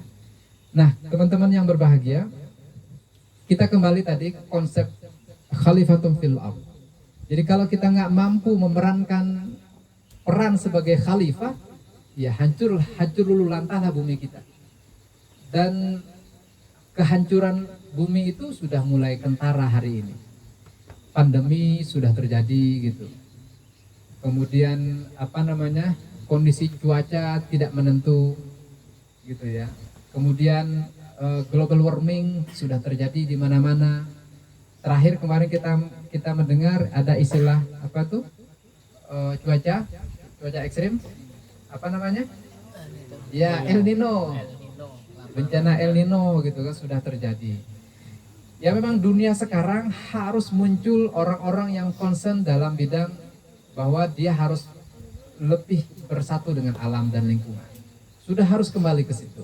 Nah, teman-teman yang berbahagia, kita kembali tadi ke konsep khalifatum fil ardh. Jadi kalau kita nggak mampu memerankan peran sebagai khalifah, ya hancur lulu lantahlah bumi kita. Dan kehancuran bumi itu sudah mulai kentara hari ini. Pandemi sudah terjadi gitu. Kemudian kondisi cuaca tidak menentu gitu ya. Kemudian global warming sudah terjadi di mana-mana. terakhir kemarin kita mendengar ada istilah apa tuh, cuaca ekstrim, apa namanya? Ya, El Nino. Bencana El Nino gitu kan sudah terjadi. Ya memang dunia sekarang harus muncul orang-orang yang concern dalam bidang bahwa dia harus lebih bersatu dengan alam dan lingkungan. Sudah harus kembali ke situ.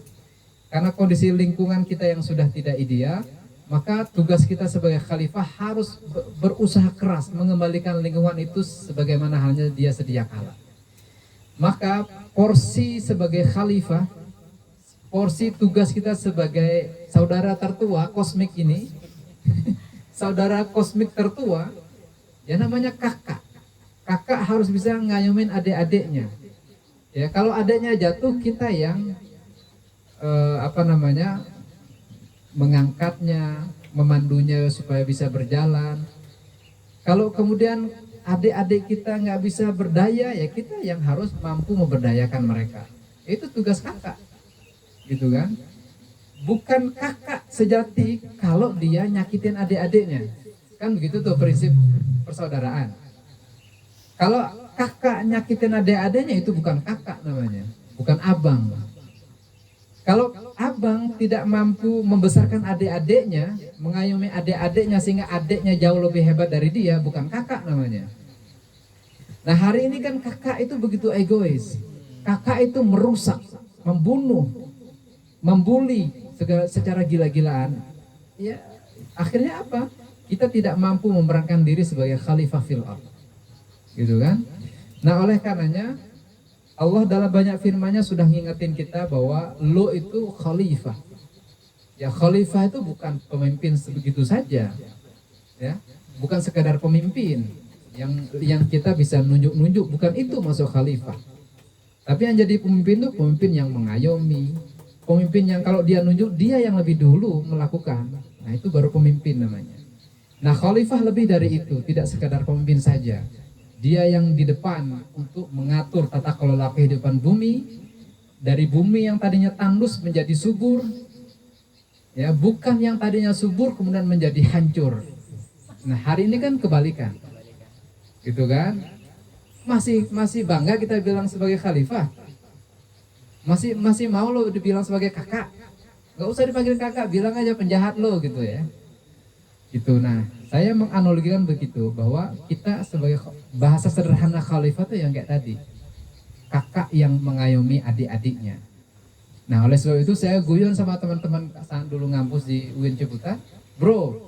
Karena kondisi lingkungan kita yang sudah tidak ideal, maka tugas kita sebagai khalifah harus berusaha keras mengembalikan lingkungan itu sebagaimana halnya dia sedia kala. Maka porsi sebagai khalifah, porsi tugas kita sebagai saudara tertua kosmik ini, saudara kosmik tertua, ya namanya kakak. Kakak harus bisa ngayomin adik-adiknya. Ya kalau adiknya jatuh, kita yang mengangkatnya, memandunya supaya bisa berjalan. Kalau kemudian adik-adik kita nggak bisa berdaya, ya kita yang harus mampu memberdayakan mereka. Itu tugas kakak, gitu kan? Bukan kakak sejati kalau dia nyakitin adik-adiknya, kan begitu tuh prinsip persaudaraan. Kalau kakak nyakitin adik-adiknya, itu bukan kakak namanya, bukan abang. Kalau abang tidak mampu membesarkan adik-adiknya, mengayomi adik-adiknya sehingga adiknya jauh lebih hebat dari dia, bukan kakak namanya. Nah hari ini kan kakak itu begitu egois. Kakak itu merusak, membunuh, membuli secara gila-gilaan. Ya, akhirnya apa? Kita tidak mampu memerankan diri sebagai khalifah fil ardh. Gitu kan? Nah oleh karenanya Allah dalam banyak firman-Nya sudah ngingetin kita bahwa lo itu khalifah. Ya khalifah itu bukan pemimpin sebegitu saja. Ya, bukan sekadar pemimpin yang kita bisa nunjuk-nunjuk, bukan itu masuk khalifah. Tapi yang jadi pemimpin itu pemimpin yang mengayomi, pemimpin yang kalau dia nunjuk dia yang lebih dulu melakukan. Nah, itu baru pemimpin namanya. Nah, khalifah lebih dari itu, tidak sekadar pemimpin saja. Dia yang di depan untuk mengatur tata kelola kehidupan bumi, dari bumi yang tadinya tandus menjadi subur, ya bukan yang tadinya subur kemudian menjadi hancur. Nah hari ini kan kebalikan, gitu kan? Masih bangga kita bilang sebagai khalifah, masih mau lo dibilang sebagai kakak, nggak usah dipanggil kakak, bilang aja penjahat lo gitu ya. Gitu. Nah, saya menganalogikan begitu bahwa kita sebagai bahasa sederhana khalifah itu yang kayak tadi, kakak yang mengayomi adik-adiknya. Nah, oleh sebab itu saya guyon sama teman-teman saat dulu ngampus di UIN Ciputat, bro,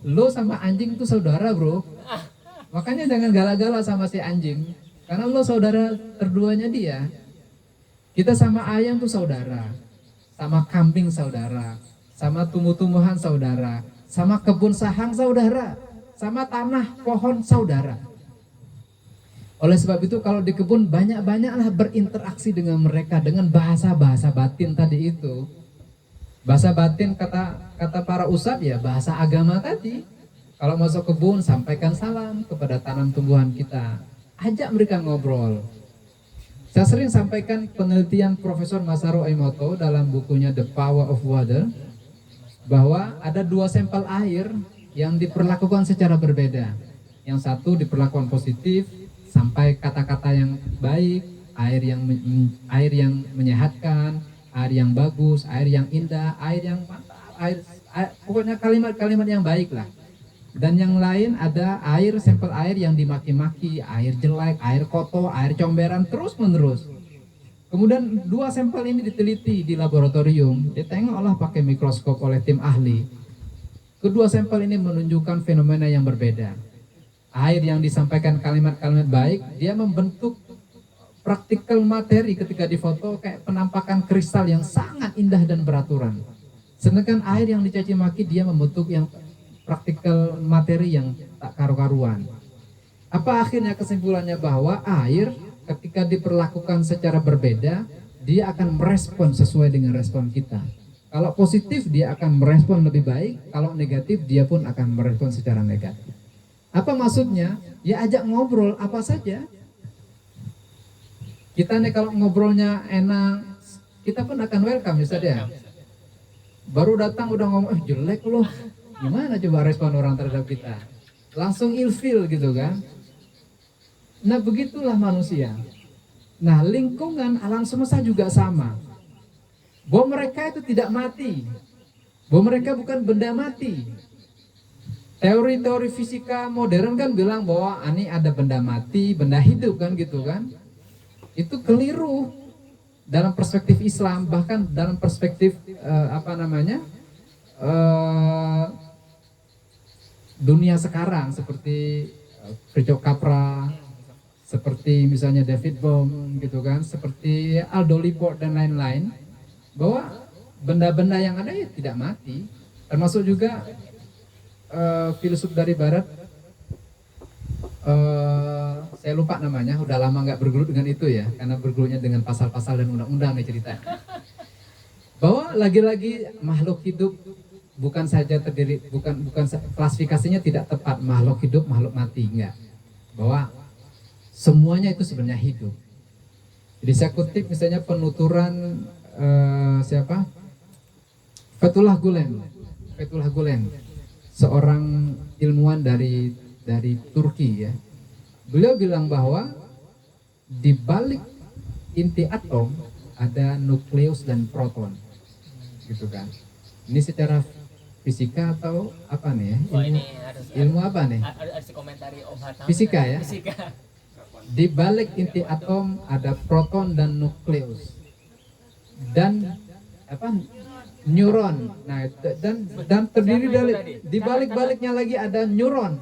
lo sama anjing itu saudara bro, makanya jangan galak-galak sama si anjing, karena lo saudara terduanya dia. Kita sama ayam tuh saudara, sama kambing saudara, sama tumbuh-tumbuhan saudara, sama kebun sahang saudara, sama tanah pohon saudara. Oleh sebab itu kalau di kebun banyak-banyaklah berinteraksi dengan mereka dengan bahasa-bahasa batin tadi itu. Bahasa batin kata para ustadz ya bahasa agama tadi. Kalau masuk kebun sampaikan salam kepada tanam tumbuhan kita. Ajak mereka ngobrol. Saya sering sampaikan penelitian Profesor Masaru Emoto dalam bukunya The Power of Water, bahwa ada 2 sampel air yang diperlakukan secara berbeda. Yang satu diperlakukan positif, sampai kata-kata yang baik, air yang menyehatkan, air yang bagus, air yang indah, air yang mantap, pokoknya kalimat-kalimat yang baik lah. Dan yang lain ada sampel air yang dimaki-maki, air jelek, air kotor, air comberan, terus menerus. Kemudian 2 sampel ini diteliti di laboratorium, ditengoklah pakai mikroskop oleh tim ahli. Kedua sampel ini menunjukkan fenomena yang berbeda. Air yang disampaikan kalimat-kalimat baik, dia membentuk praktikal materi ketika difoto kayak penampakan kristal yang sangat indah dan beraturan. Sedangkan air yang dicaci maki dia membentuk yang praktikal materi yang tak karu-karuan. Apa akhirnya kesimpulannya bahwa air ketika diperlakukan secara berbeda, dia akan merespon sesuai dengan respon kita. Kalau positif dia akan merespon lebih baik, kalau negatif dia pun akan merespon secara negatif. Apa maksudnya? Ya ajak ngobrol apa saja. Kita nih kalau ngobrolnya enak, kita pun akan welcome ya. Baru datang udah ngomong, jelek loh, Gimana coba respon orang terhadap kita? Langsung ilfil gitu kan. Nah begitulah manusia. Nah lingkungan alam semesta juga sama. Bahwa mereka itu tidak mati. Bahwa mereka bukan benda mati. Teori-teori fisika modern kan bilang bahwa ini ada benda mati, benda hidup kan gitu kan. Itu keliru dalam perspektif Islam, bahkan dalam perspektif dunia sekarang seperti Fritjof Capra, seperti misalnya David Bohm gitu kan, seperti Aldo Lippert dan lain-lain, bahwa benda-benda yang ada ya tidak mati. Termasuk juga filsuf dari Barat, saya lupa namanya, udah lama nggak bergelut dengan itu ya, karena bergelutnya dengan pasal-pasal dan undang-undang nih ceritanya. Bahwa lagi-lagi makhluk hidup bukan saja terdiri, bukan klasifikasinya tidak tepat makhluk hidup, makhluk mati, enggak. Bahwa semuanya itu sebenarnya hidup. Jadi saya kutip misalnya penuturan Fethullah Gulen, seorang ilmuwan dari Turki ya. Beliau bilang bahwa di balik inti atom ada nukleus dan proton, gitu kan. Ini secara fisika atau apa nih ya? Ilmu apa nih? Harus komentari Om Hatam. Fisika ya? Fisika. Di balik inti atom ada proton dan nukleus. Dan neuron. Nah, dan terdiri dari di balik-baliknya lagi ada neuron.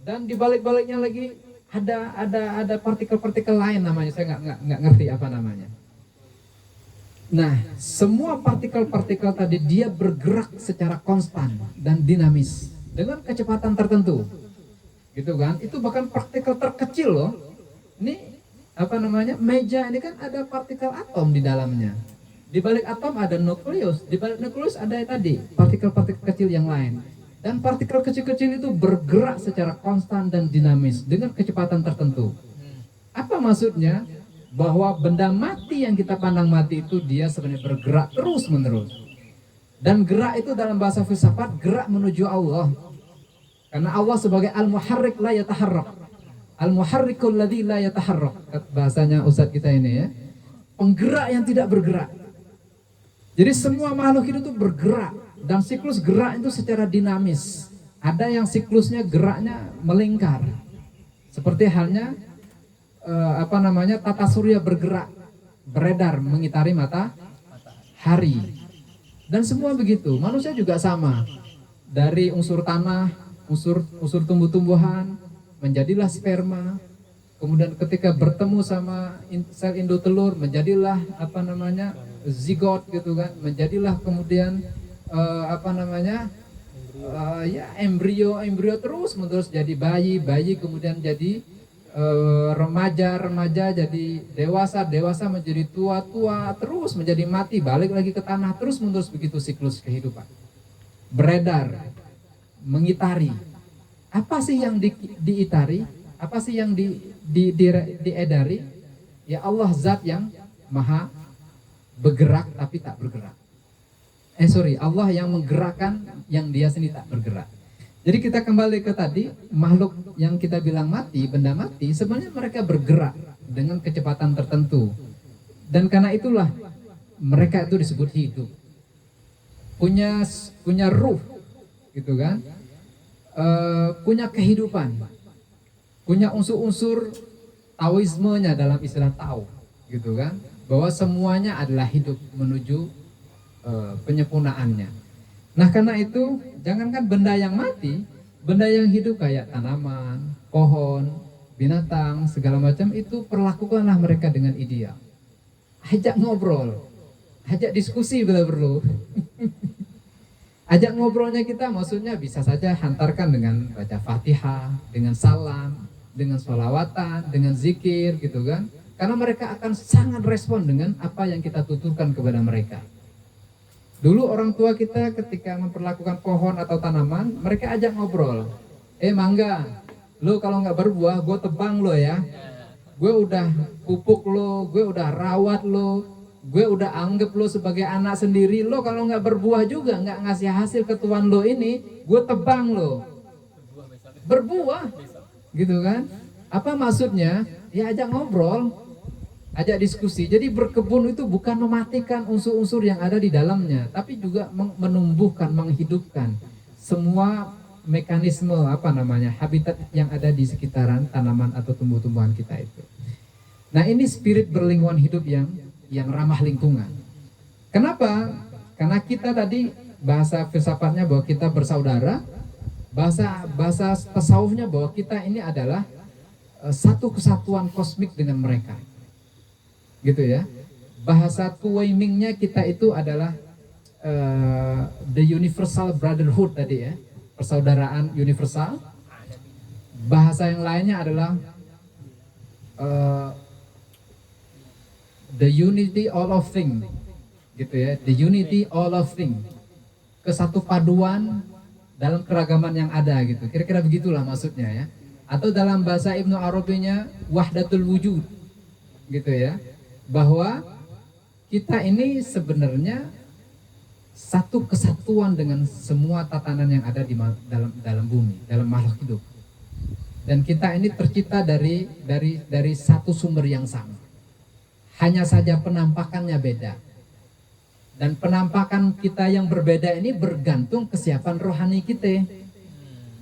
Dan di balik-baliknya lagi ada partikel-partikel lain namanya, saya nggak ngerti apa namanya. Nah, semua partikel-partikel tadi dia bergerak secara konstan dan dinamis dengan kecepatan tertentu, gitu kan? Itu bahkan partikel terkecil loh. Ini meja ini kan ada partikel atom di dalamnya. Di balik atom ada nukleus, di balik nukleus ada tadi partikel-partikel kecil yang lain. Dan partikel kecil-kecil itu bergerak secara konstan dan dinamis dengan kecepatan tertentu. Apa maksudnya? Bahwa benda mati yang kita pandang mati itu dia sebenarnya bergerak terus-menerus. Dan gerak itu dalam bahasa filsafat gerak menuju Allah. Karena Allah sebagai al-muharrik la yataharrak. Al-muharrikul ladzi la yataharrak. Bahasanya ustadz kita ini ya. Penggerak yang tidak bergerak. Jadi semua makhluk hidup itu bergerak. Dan siklus gerak itu secara dinamis. Ada yang siklusnya geraknya melingkar. Seperti halnya tata surya bergerak, beredar mengitari matahari. Dan semua begitu. Manusia juga sama. Dari unsur tanah, unsur tumbuh-tumbuhan, menjadilah sperma. Kemudian ketika bertemu sama sel indotelur, menjadilah zigot gitu kan. Menjadilah kemudian embrio terus menerus jadi bayi kemudian jadi remaja jadi dewasa menjadi tua terus menjadi mati, balik lagi ke tanah, terus menerus begitu siklus kehidupan. Beredar, mengitari. Apa sih yang diitari? Apa sih yang diedari? Ya Allah zat yang maha bergerak tapi tak bergerak. Allah yang menggerakkan yang dia sendiri tak bergerak. Jadi kita kembali ke tadi, makhluk yang kita bilang mati, benda mati, sebenarnya mereka bergerak dengan kecepatan tertentu. Dan karena itulah mereka itu disebut hidup. Punya ruh, gitu kan? Punya kehidupan. Punya unsur-unsur taoismenya dalam istilah Tao, gitu kan? Bahwa semuanya adalah hidup menuju penyempurnaannya. Nah karena itu jangankan benda yang mati, benda yang hidup kayak tanaman, pohon, binatang, segala macam itu perlakukanlah mereka dengan ideal. Ajak ngobrol, ajak diskusi bila perlu. Ajak ngobrolnya kita maksudnya bisa saja hantarkan dengan baca Fatihah, dengan salam, dengan sholawatan, dengan zikir gitu kan. Karena mereka akan sangat respon dengan apa yang kita tuturkan kepada mereka. Dulu orang tua kita ketika memperlakukan pohon atau tanaman, mereka ajak ngobrol. Mangga, lo kalau nggak berbuah, gue tebang lo ya. Gue udah pupuk lo, gue udah rawat lo. gue udah anggap lo sebagai anak sendiri, lo kalau nggak berbuah juga, nggak ngasih hasil ke tuan lo ini, gue tebang lo. Berbuah, gitu kan? Apa maksudnya? Ya ajak ngobrol, ajak diskusi. Jadi berkebun itu bukan mematikan unsur-unsur yang ada di dalamnya, tapi juga menumbuhkan, menghidupkan semua mekanisme habitat yang ada di sekitaran tanaman atau tumbuh-tumbuhan kita itu. Nah, ini spirit berlingkungan hidup yang ramah lingkungan. Kenapa? Karena kita tadi bahasa filsafatnya bahwa kita bersaudara, bahasa tasawufnya bahwa kita ini adalah satu kesatuan kosmik dengan mereka. Gitu ya. Bahasa Tuwaimingnya kita itu adalah the universal brotherhood tadi ya, persaudaraan universal. Bahasa yang lainnya adalah the unity all of things, gitu ya, the unity all of things, kesatu paduan dalam keragaman yang ada gitu, kira-kira begitulah maksudnya ya. Atau dalam bahasa Ibnu Arabinya wahdatul wujud, gitu ya, bahwa kita ini sebenarnya satu kesatuan dengan semua tatanan yang ada di dalam bumi, dalam makhluk hidup. Dan kita ini tercipta dari satu sumber yang sama. Hanya saja penampakannya beda. Dan penampakan kita yang berbeda ini bergantung kesiapan rohani kita.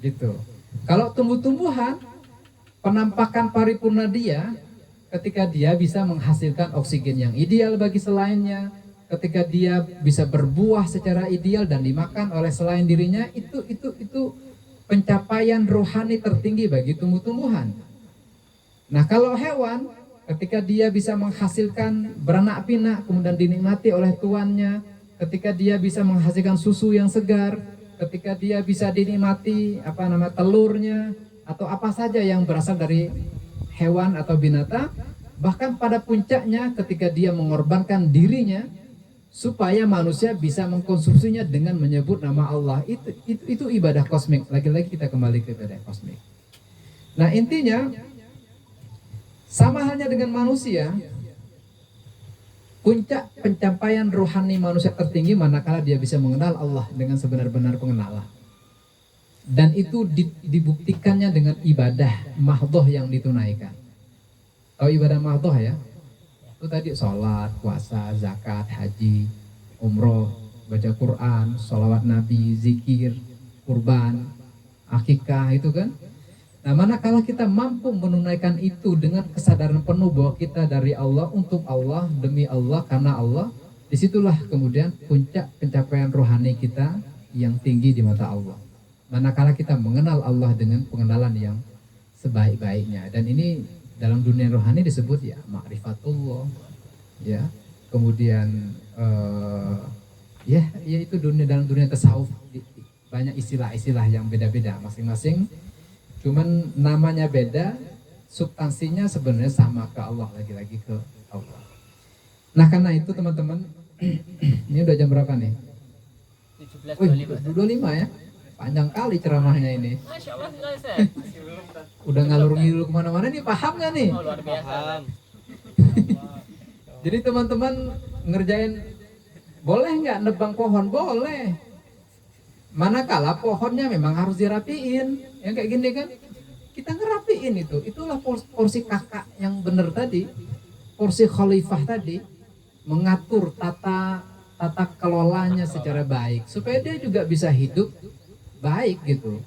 Gitu. Kalau tumbuh-tumbuhan, penampakan paripurna dia ketika dia bisa menghasilkan oksigen yang ideal bagi selainnya, ketika dia bisa berbuah secara ideal dan dimakan oleh selain dirinya, itu pencapaian rohani tertinggi bagi tumbuh-tumbuhan. Nah, kalau hewan, ketika dia bisa menghasilkan beranak pinak kemudian dinikmati oleh tuannya, ketika dia bisa menghasilkan susu yang segar, ketika dia bisa dinikmati telurnya atau apa saja yang berasal dari hewan atau binatang, bahkan pada puncaknya ketika dia mengorbankan dirinya supaya manusia bisa mengkonsumsinya dengan menyebut nama Allah, itu ibadah kosmik. Lagi-lagi kita kembali ke ibadah kosmik. Nah, intinya sama halnya dengan manusia, puncak pencapaian rohani manusia tertinggi manakala dia bisa mengenal Allah dengan sebenar-benar pengenalan. Dan itu dibuktikannya dengan ibadah mahdhah yang ditunaikan. Tahu ibadah mahdhah ya? Itu tadi sholat, puasa, zakat, haji, umroh, baca Quran, sholawat Nabi, zikir, kurban, akikah, itu kan. Nah, manakala kita mampu menunaikan itu dengan kesadaran penuh bahwa kita dari Allah, untuk Allah, demi Allah, karena Allah, disitulah kemudian puncak pencapaian rohani kita yang tinggi di mata Allah. Manakala kita mengenal Allah dengan pengenalan yang sebaik-baiknya. Dan ini dalam dunia rohani disebut ya ma'rifatullah, ya. Kemudian ya itu dalam dunia tasawuf banyak istilah-istilah yang beda-beda masing-masing. Cuman namanya beda, substansinya sebenarnya sama ke Allah, lagi-lagi ke Allah. Nah, karena itu teman-teman, ini udah jam berapa nih? 17.25 ya. Panjang kali ceramahnya ini. Masya Allah, Udah ngalur ngidul kemana-mana nih, paham gak nih? Oh, luar biasa. Paham. Jadi teman-teman ngerjain, boleh nggak nebang pohon? Boleh. Manakala pohonnya memang harus dirapiin, yang kayak gini kan, kita ngerapiin itu. Itulah porsi kakak yang benar tadi, porsi khalifah tadi, mengatur tata kelolanya secara baik supaya dia juga bisa hidup baik gitu.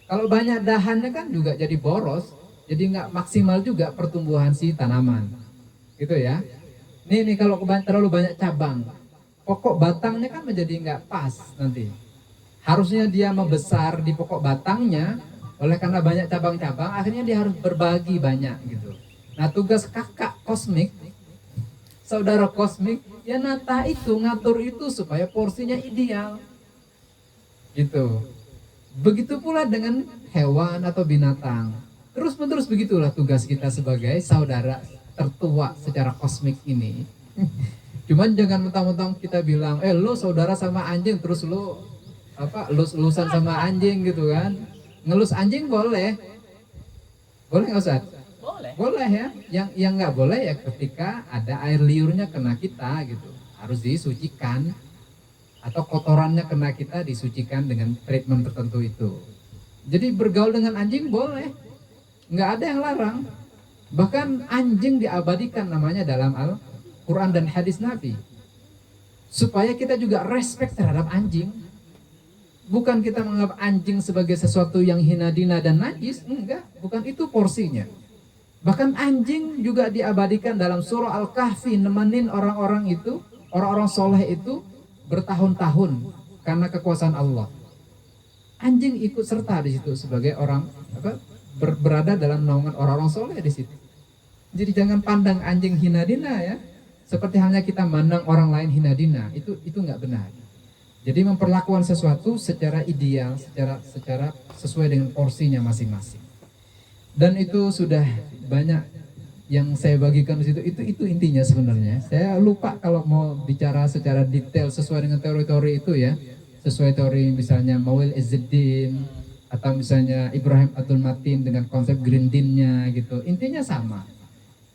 Kalau banyak dahannya kan juga jadi boros, jadi nggak maksimal juga pertumbuhan si tanaman, gitu ya. Nih kalau terlalu banyak cabang, pokok batangnya kan menjadi nggak pas nanti. Harusnya dia membesar di pokok batangnya, oleh karena banyak cabang-cabang, akhirnya dia harus berbagi banyak gitu. Nah, tugas kakak kosmik, saudara kosmik, ya nata itu, ngatur itu supaya porsinya ideal, gitu. Begitu pula dengan hewan atau binatang. Terus-menerus begitulah tugas kita sebagai saudara tertua secara kosmik ini. Cuman jangan mentang-mentang kita bilang, lo saudara sama anjing, terus lo lus-lusan sama anjing gitu kan. Ngelus anjing boleh? Boleh nggak Ustaz? Boleh. boleh ya. Yang nggak boleh ya ketika ada air liurnya kena kita gitu, harus disucikan, atau kotorannya kena kita disucikan dengan treatment tertentu itu. Jadi bergaul dengan anjing boleh, nggak ada yang larang. Bahkan anjing diabadikan namanya dalam Al-Quran dan hadis Nabi, supaya kita juga respect terhadap anjing. Bukan kita menganggap anjing sebagai sesuatu yang hina dina dan najis, enggak, bukan itu porsinya. Bahkan anjing juga diabadikan dalam surah Al-Kahfi, nemenin orang-orang itu, orang-orang soleh itu bertahun-tahun karena kekuasaan Allah. Anjing ikut serta di situ sebagai orang berada dalam naungan orang-orang soleh di situ. Jadi jangan pandang anjing hina dina ya, seperti halnya kita mandang orang lain hina dina, itu nggak benar. Jadi memperlakukan sesuatu secara ideal, secara sesuai dengan porsinya masing-masing. Dan itu sudah banyak yang saya bagikan di situ. Itu intinya sebenarnya. Saya lupa kalau mau bicara secara detail sesuai dengan teori-teori itu ya. Sesuai teori misalnya Mawil Izzuddin atau misalnya Ibrahim Abdul Matin dengan konsep Green Deal-nya gitu. Intinya sama.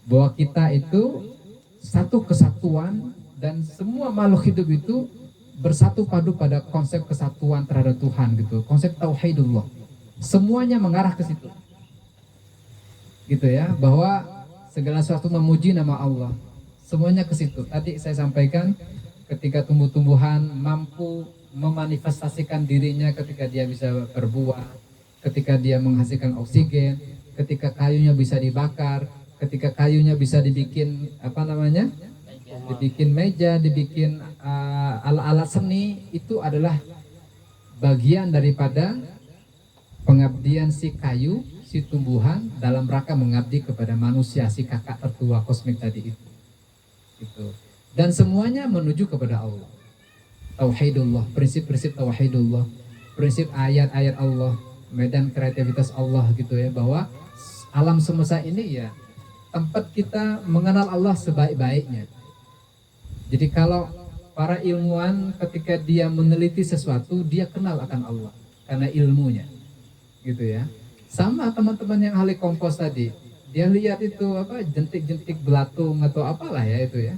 Bahwa kita itu satu kesatuan dan semua makhluk hidup itu bersatu padu pada konsep kesatuan terhadap Tuhan gitu, konsep tauhidullah. Semuanya mengarah ke situ. Gitu ya, bahwa segala sesuatu memuji nama Allah. Semuanya ke situ. Tadi saya sampaikan ketika tumbuh-tumbuhan mampu memanifestasikan dirinya ketika dia bisa berbuah, ketika dia menghasilkan oksigen, ketika kayunya bisa dibakar, ketika kayunya bisa dibikin dibikin meja, dibikin alat-alat seni, itu adalah bagian daripada pengabdian si kayu, si tumbuhan dalam rangka mengabdi kepada manusia, si kakak tertua kosmik tadi itu. Gitu. Dan semuanya menuju kepada Allah. Tauhidullah, prinsip-prinsip tauhidullah, prinsip ayat-ayat Allah, medan kreativitas Allah gitu ya, bahwa alam semesta ini ya tempat kita mengenal Allah sebaik-baiknya. Jadi kalau para ilmuwan ketika dia meneliti sesuatu, dia kenal akan Allah karena ilmunya, gitu ya. Sama teman-teman yang ahli kompos tadi, dia lihat itu jentik-jentik belatung atau apalah ya itu ya,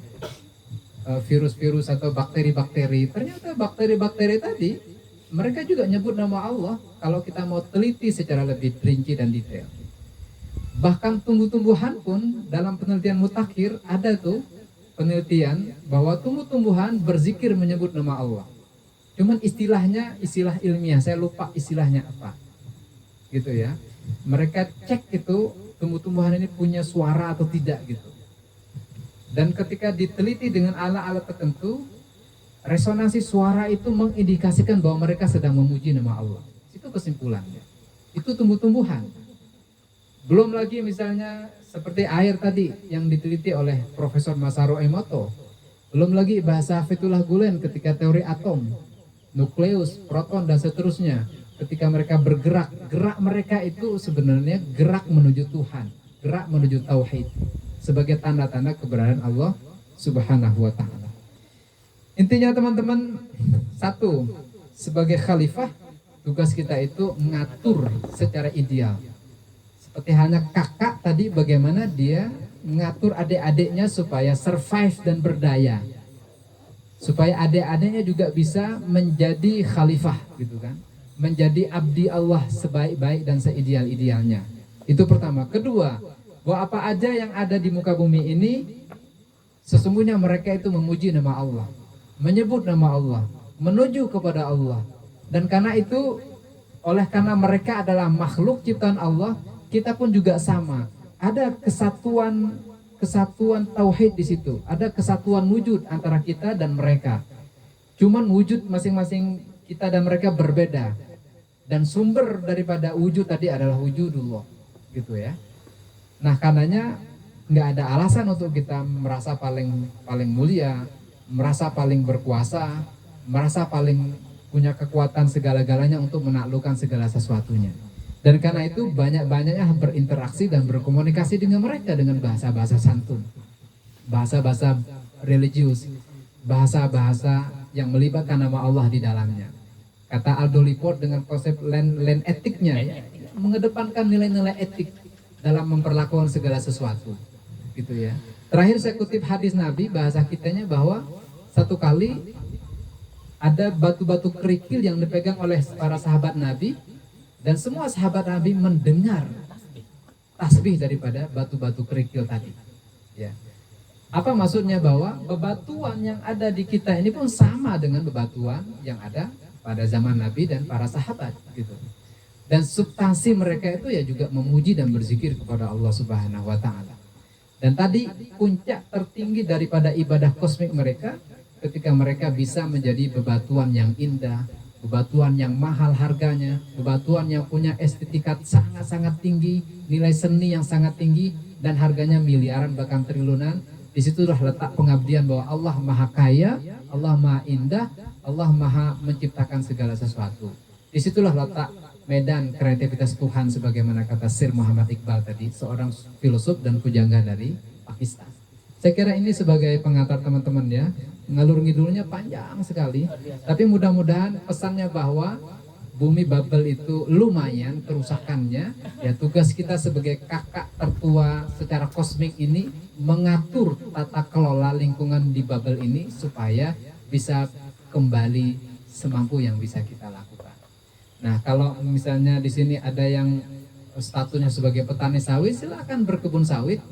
virus-virus atau bakteri-bakteri. Ternyata bakteri-bakteri tadi mereka juga nyebut nama Allah kalau kita mau teliti secara lebih rinci dan detail. Bahkan tumbuh-tumbuhan pun dalam penelitian mutakhir ada tuh penelitian bahwa tumbuh-tumbuhan berzikir menyebut nama Allah. Cuman istilahnya istilah ilmiah, saya lupa istilahnya apa. Gitu ya. Mereka cek itu tumbuh-tumbuhan ini punya suara atau tidak gitu. Dan ketika diteliti dengan alat-alat tertentu, resonansi suara itu mengindikasikan bahwa mereka sedang memuji nama Allah. Itu kesimpulannya. Itu tumbuh-tumbuhan. Belum lagi misalnya seperti air tadi yang diteliti oleh Profesor Masaru Emoto. Belum lagi bahasa Fethullah Gulen ketika teori atom, nukleus, proton dan seterusnya. Ketika mereka bergerak, gerak mereka itu sebenarnya gerak menuju Tuhan, gerak menuju tauhid sebagai tanda-tanda keberadaan Allah Subhanahu wa taala. Intinya teman-teman, satu, sebagai khalifah tugas kita itu ngatur secara ideal. Seperti halnya kakak tadi, bagaimana dia ngatur adik-adiknya supaya survive dan berdaya, supaya adik-adiknya juga bisa menjadi khalifah gitu kan, menjadi abdi Allah sebaik-baik dan seideal-idealnya. Itu pertama. Kedua, bahwa apa aja yang ada di muka bumi ini sesungguhnya mereka itu memuji nama Allah, menyebut nama Allah, menuju kepada Allah. Dan karena itu, karena mereka adalah makhluk ciptaan Allah, kita pun juga sama. Ada kesatuan tauhid di situ. Ada kesatuan wujud antara kita dan mereka. Cuman wujud masing-masing kita dan mereka berbeda. Dan sumber daripada wujud tadi adalah wujudullah, gitu ya. Nah, karenanya nggak ada alasan untuk kita merasa paling mulia, merasa paling berkuasa, merasa paling punya kekuatan segala-galanya untuk menaklukkan segala sesuatunya. Dan karena itu banyak-banyaknya berinteraksi dan berkomunikasi dengan mereka dengan bahasa-bahasa santun, bahasa-bahasa religius, bahasa-bahasa yang melibatkan nama Allah di dalamnya. Kata Aldo Lippert dengan konsep land etiknya, mengedepankan nilai-nilai etik, dalam memperlakukan segala sesuatu, gitu ya. Terakhir saya kutip hadis Nabi, bahasa kitanya bahwa satu kali ada batu-batu kerikil yang dipegang oleh para sahabat Nabi, dan semua sahabat Nabi mendengar tasbih daripada batu-batu kerikil tadi. Ya. Apa maksudnya? Bahwa bebatuan yang ada di kita ini pun sama dengan bebatuan yang ada pada zaman Nabi dan para sahabat, gitu. Dan substansi mereka itu ya juga memuji dan berzikir kepada Allah Subhanahu wa Ta'ala. Dan tadi puncak tertinggi daripada ibadah kosmik mereka ketika mereka bisa menjadi bebatuan yang indah, bebatuan yang mahal harganya, bebatuan yang punya estetika sangat-sangat tinggi, nilai seni yang sangat tinggi, dan harganya miliaran bahkan triliunan. Disitulah letak pengabdian bahwa Allah Maha Kaya, Allah Maha Indah, Allah Maha menciptakan segala sesuatu. Disitulah letak medan kreativitas Tuhan, sebagaimana kata Sir Muhammad Iqbal tadi, seorang filosof dan pujangga dari Pakistan. Saya kira ini sebagai pengantar teman-teman ya, ngalur ngidulnya panjang sekali, tapi mudah-mudahan pesannya bahwa bumi Babel itu lumayan kerusakannya. Ya, tugas kita sebagai kakak tertua secara kosmik ini mengatur tata kelola lingkungan di Babel ini supaya bisa kembali semampu yang bisa kita lakukan. Nah, kalau misalnya di sini ada yang statusnya sebagai petani sawit, silakan berkebun sawit.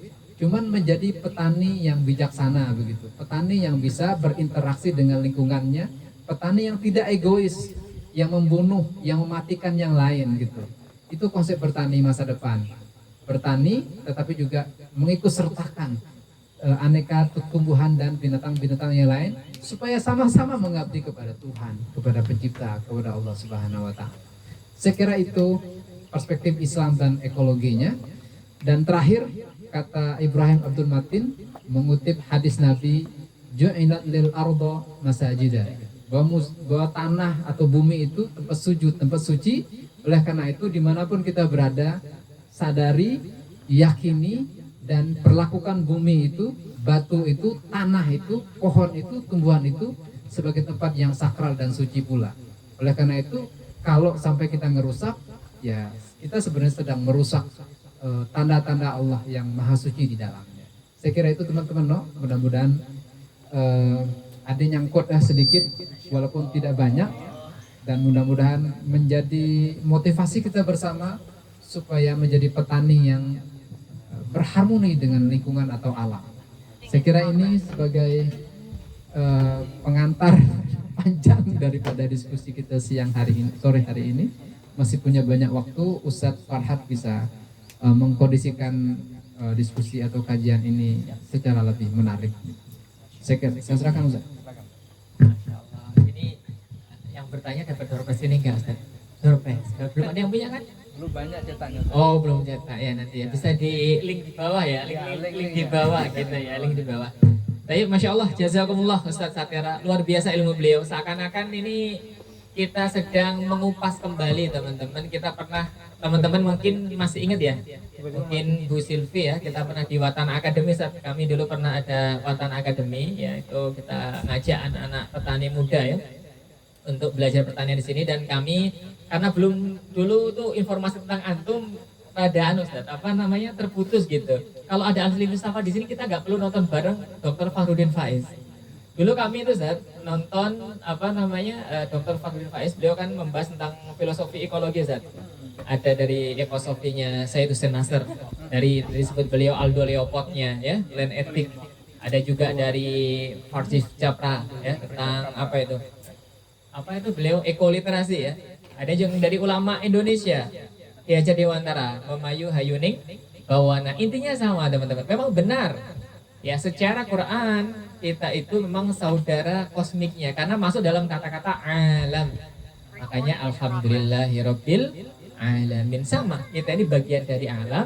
Cuman menjadi petani yang bijaksana begitu. Petani yang bisa berinteraksi dengan lingkungannya, petani yang tidak egois, yang membunuh, yang mematikan yang lain gitu. Itu konsep bertani masa depan. Bertani tetapi juga mengikut sertakan aneka tumbuhan dan binatang-binatang yang lain supaya sama-sama mengabdi kepada Tuhan, kepada Pencipta, kepada Allah Subhanahu wa Ta'ala. Saya kira itu perspektif Islam dan ekologinya. Dan terakhir, kata Ibrahim Abdul Matin mengutip hadis Nabi, ju'ilat lil ardo masajida, bahwa tanah atau bumi itu tempat sujud, tempat suci. Oleh karena itu dimanapun kita berada, sadari, yakini, dan perlakukan bumi itu, batu itu, tanah itu, pohon itu, tumbuhan itu sebagai tempat yang sakral dan suci pula. Oleh karena itu, kalau sampai kita ngerusak, ya kita sebenarnya sedang merusak tanda-tanda Allah yang maha suci di dalamnya. Saya kira itu teman-teman, no? Mudah-mudahan ada nyangkut sedikit walaupun tidak banyak, dan mudah-mudahan menjadi motivasi kita bersama supaya menjadi petani yang berharmoni dengan lingkungan atau alam. Saya kira ini sebagai pengantar panjang daripada diskusi kita siang hari ini, sore hari ini. Masih punya banyak waktu, Ustadz Farhad bisa mengkondisikan diskusi atau kajian ini secara lebih menarik. Saya serahkan Ustaz. Ini yang bertanya dapat surprise ini enggak Ustaz? Surprise. Belum ada yang punya kan? Belum banyak cetaknya. Oh, belum cetak ya, nanti ya. Bisa di link di bawah ya, link di bawah gitu ya, link di bawah. Tapi Masya Allah, jazakumullah Ustaz Satira, luar biasa ilmu beliau. Seakan-akan ini kita sedang mengupas kembali teman-teman. Kita pernah, teman-teman mungkin masih ingat ya, mungkin Bu Silvi ya, kita pernah di Watan Akademi. Saat kami dulu pernah ada Watan Akademi ya, itu kita ngajak anak-anak petani muda ya untuk belajar pertanian di sini. Dan kami, karena belum dulu tuh informasi tentang antum pada Ustaz, apa namanya, terputus gitu. Kalau ada Asli Mustafa di sini, kita nggak perlu nonton bareng Dr. Fakhrudin Faiz. Dulu kami itu Ustaz nonton apa namanya Dr. Fakhrudin Faiz, beliau kan membahas tentang filosofi ekologi Ustaz. Ada dari ekosofinya Said Hussein Nasr, dari disebut beliau Aldo Leopoldnya ya, land etik. Ada juga dari Farsif Capra ya, tentang apa itu beliau ekoliterasi ya. Ada juga dari ulama Indonesia, Ki Hajar Dewantara, Memayu Hayuning Bawana. Intinya sama teman-teman, memang benar ya, secara Quran kita itu memang saudara kosmiknya karena masuk dalam kata-kata alam. Makanya alhamdulillahirabbil alamin, sama kita ini bagian dari alam,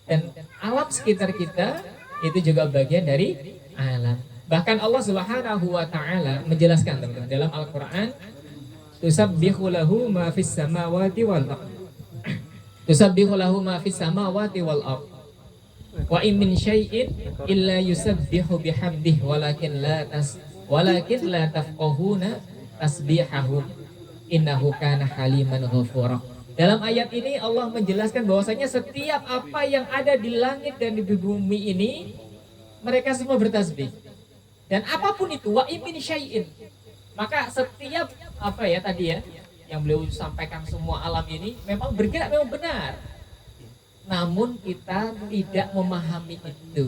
dan alam sekitar kita itu juga bagian dari alam. Bahkan Allah Subhanahu wa Ta'ala menjelaskan teman-teman dalam Al-Qur'an, tusabbihu lahu ma fis samawati wal ardh. Tusabbihu lahu ma fis samawati wal ardh. Wa in min syai'in illa yusabbihu bihamdihi walakin la tafqahuna tasbihahum innahu kana haliman ghafura. Dalam ayat ini Allah menjelaskan bahwasanya setiap apa yang ada di langit dan di bumi ini mereka semua bertasbih. Dan apapun itu wa in min syai'in. Maka setiap apa ya tadi ya yang beliau sampaikan semua alam ini memang bergerak memang benar. Namun kita tidak memahami itu.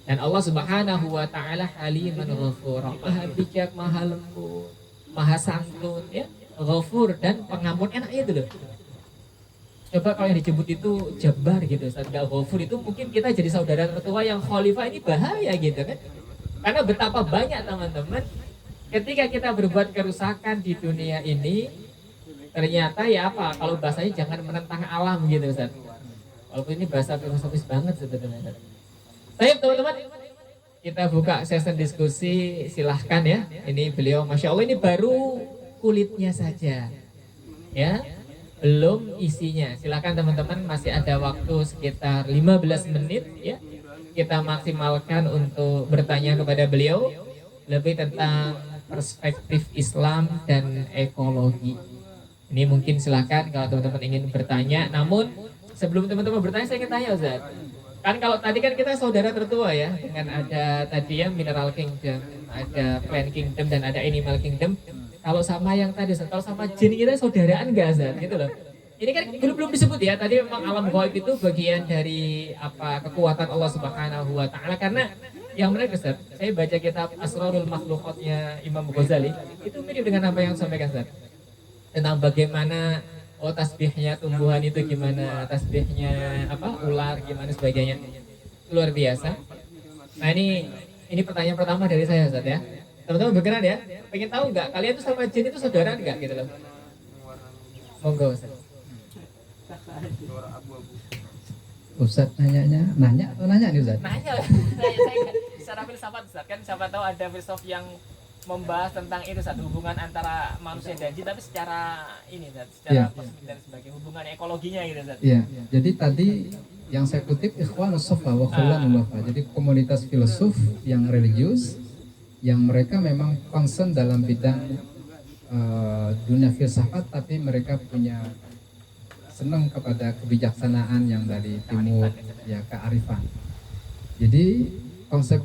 Dan Allah Subhanahu wa taala Haliman Ghafur, Maha bijak, Maha lembut, Maha santun ya, Ghafur dan pengampun, enaknya itu loh. Coba kalau yang disebut itu Jabbar gitu, Ustaz, enggak Ghafur itu mungkin kita jadi saudara tertua yang khalifah ini bahaya gitu kan. Karena betapa banyak teman-teman ketika kita berbuat kerusakan di dunia ini ternyata ya apa kalau bahasanya jangan menentang alam gitu Ustaz. Walaupun ini bahasa filosofis banget sebetulnya. Baik teman-teman, kita buka sesi diskusi, silahkan ya. Ini beliau, Masya Allah ini baru kulitnya saja, ya, belum isinya. Silahkan teman-teman, masih ada waktu sekitar 15 menit ya. Kita maksimalkan untuk bertanya kepada beliau lebih tentang perspektif Islam dan ekologi. Ini mungkin silahkan kalau teman-teman ingin bertanya. Namun sebelum teman-teman bertanya, saya ingin tanya Ustaz. Kan kalau tadi kan kita saudara tertua ya, dengan ada tadi ya Mineral Kingdom, ada Plant Kingdom dan ada Animal Kingdom. Kalau sama yang tadi, kalau sama jin kita saudaraan nggak Ustaz? Gitu loh. Ini kan belum disebut ya. Tadi memang alam gaib itu bagian dari apa kekuatan Allah Subhanahu wa taala. Karena yang menarik Ustaz, saya baca kitab Asrarul Makhluqatnya Imam Ghazali, itu mirip dengan apa yang sampaikan Ustaz. Tentang bagaimana tasbihnya tumbuhan itu gimana, tasbihnya apa ular gimana sebagainya, luar biasa. Nah ini pertanyaan pertama dari saya Ustaz ya. Teman-teman berkenan ya, pengen tahu nggak kalian tuh sama jin itu saudara nggak gitu loh? Monggo Ustaz. Ustaz nanya atau nanya nih Ustaz? Nanya, saya secara filsafat Ustaz, kan siapa tahu ada filsuf yang membahas tentang itu satu hubungan antara manusia dan jin, tapi secara ini secara kosmik dan sebagainya, hubungan ekologinya gitu Ustaz. Iya, jadi tadi yang saya kutip Ikhwanus Safa wa Khulanul Wafa. Jadi komunitas filosof yang religius yang mereka memang concern dalam bidang dunia filsafat, tapi mereka punya senang kepada kebijaksanaan yang dari timur ya, kearifan. Jadi konsep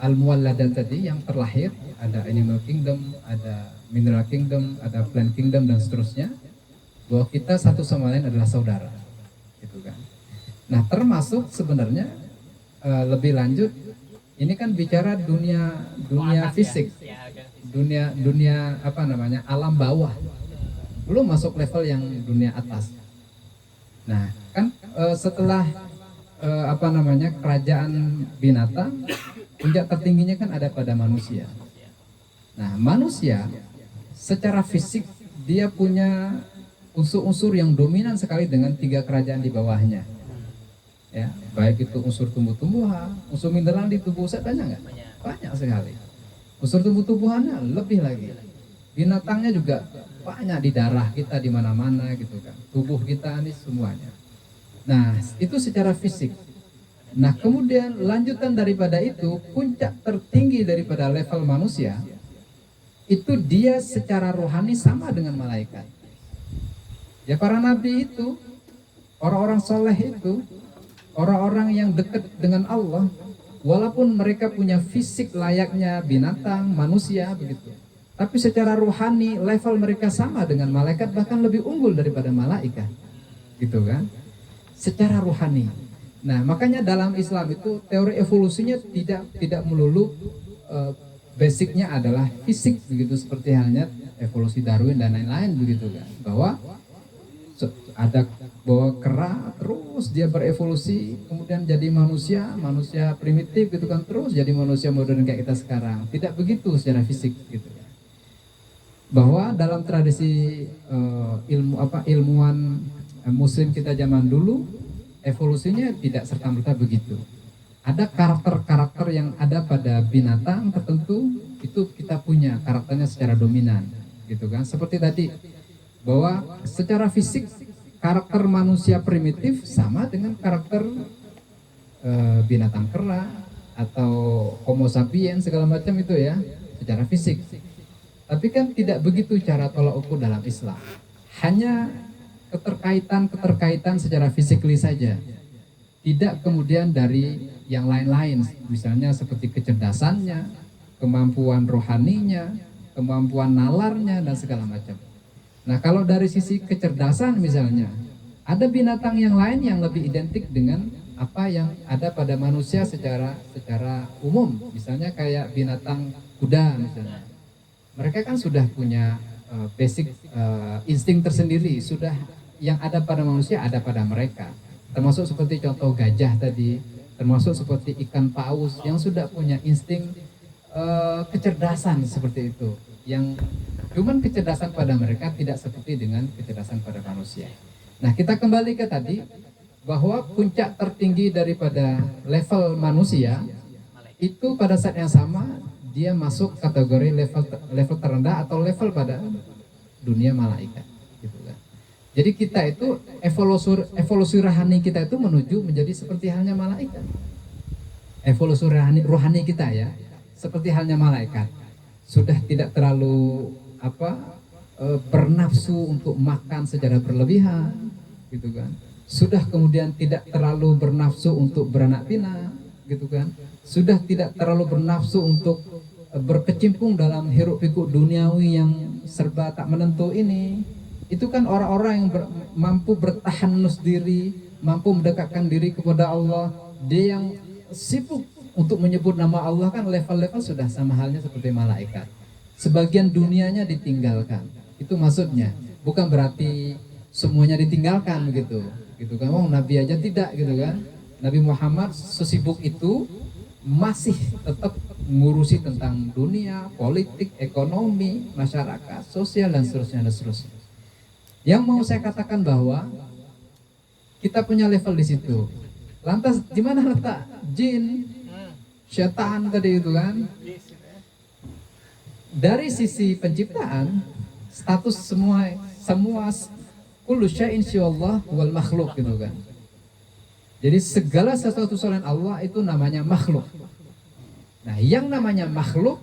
Al-Muwalladan tadi yang terlahir, ada Animal Kingdom, ada Mineral Kingdom, ada Plant Kingdom dan seterusnya, bahwa kita satu sama lain adalah saudara, gitu kan. Nah termasuk sebenarnya lebih lanjut, ini kan bicara dunia fisik, dunia apa namanya alam bawah, belum masuk level yang dunia atas. Nah kan setelah apa namanya kerajaan binatang, puncak tertingginya kan ada pada manusia. Nah manusia secara fisik dia punya unsur-unsur yang dominan sekali dengan 3 kerajaan di bawahnya. Ya, baik itu unsur tumbuh-tumbuhan, unsur mineral di tubuh saya banyak nggak? Banyak sekali. Unsur tumbuh-tumbuhannya lebih lagi. Binatangnya juga banyak di darah kita di mana-mana gitu kan. Tubuh kita ini semuanya. Nah, itu secara fisik. Nah, kemudian lanjutan daripada itu, puncak tertinggi daripada level manusia, itu dia secara rohani sama dengan malaikat. Ya para nabi itu, orang-orang soleh itu, orang-orang yang dekat dengan Allah, walaupun mereka punya fisik layaknya binatang, manusia begitu, tapi secara rohani level mereka sama dengan malaikat, bahkan lebih unggul daripada malaikat, gitu kan? Secara rohani. Nah, makanya dalam Islam itu teori evolusinya tidak melulu basicnya adalah fisik begitu, seperti halnya evolusi Darwin dan lain-lain begitu kan. Bahwa ada bahwa kera terus dia berevolusi kemudian jadi manusia primitif gitu kan, terus jadi manusia modern kayak kita sekarang. Tidak begitu secara fisik gitu ya. Bahwa dalam tradisi ilmuwan muslim kita zaman dulu, evolusinya tidak serta-merta begitu. Ada karakter-karakter yang ada pada binatang tertentu, itu kita punya karakternya secara dominan gitu kan. Seperti tadi bahwa secara fisik karakter manusia primitif sama dengan karakter binatang kera atau Homo sapiens segala macam itu ya, secara fisik. Tapi kan tidak begitu cara tolak ukur dalam Islam. hanya keterkaitan secara fisikly saja, tidak kemudian dari yang lain-lain, misalnya seperti kecerdasannya, kemampuan rohaninya, kemampuan nalarnya, dan segala macam. Nah, kalau dari sisi kecerdasan misalnya, ada binatang yang lain yang lebih identik dengan apa yang ada pada manusia secara umum, misalnya kayak binatang kuda misalnya. Mereka kan sudah punya basic insting tersendiri, sudah yang ada pada manusia ada pada mereka. Termasuk seperti contoh gajah tadi, termasuk seperti ikan paus yang sudah punya insting kecerdasan seperti itu. Yang cuman kecerdasan pada mereka tidak seperti dengan kecerdasan pada manusia. Nah, kita kembali ke tadi bahwa puncak tertinggi daripada level manusia itu pada saat yang sama dia masuk kategori level terendah atau level pada dunia malaikat, gitu kan. Jadi kita itu evolusi rohani kita itu menuju menjadi seperti halnya malaikat. Evolusi rohani kita ya, seperti halnya malaikat. Sudah tidak terlalu bernafsu untuk makan secara berlebihan, gitu kan. Sudah kemudian tidak terlalu bernafsu untuk beranak pinak, gitu kan. Sudah tidak terlalu bernafsu untuk berkecimpung dalam hiruk pikuk duniawi yang serba tak menentu ini. Itu kan orang-orang yang mampu bertahanus diri, mampu mendekatkan diri kepada Allah. Dia yang sibuk untuk menyebut nama Allah, kan level-level sudah sama halnya seperti malaikat. Sebagian dunianya ditinggalkan. Itu maksudnya. Bukan berarti semuanya ditinggalkan begitu. Gitu kan. Oh, Nabi aja tidak gitu kan. Nabi Muhammad sesibuk itu masih tetap ngurusi tentang dunia, politik, ekonomi, masyarakat, sosial, dan seterusnya dan seterusnya. Yang mau saya katakan bahwa kita punya level di situ. Lantas di mana letak jin, syaitan tadi itu kan? Dari sisi penciptaan, status semua kullu syai'in siwallah wal makhluk gitu kan. Jadi segala sesuatu selain Allah itu namanya makhluk. Nah, yang namanya makhluk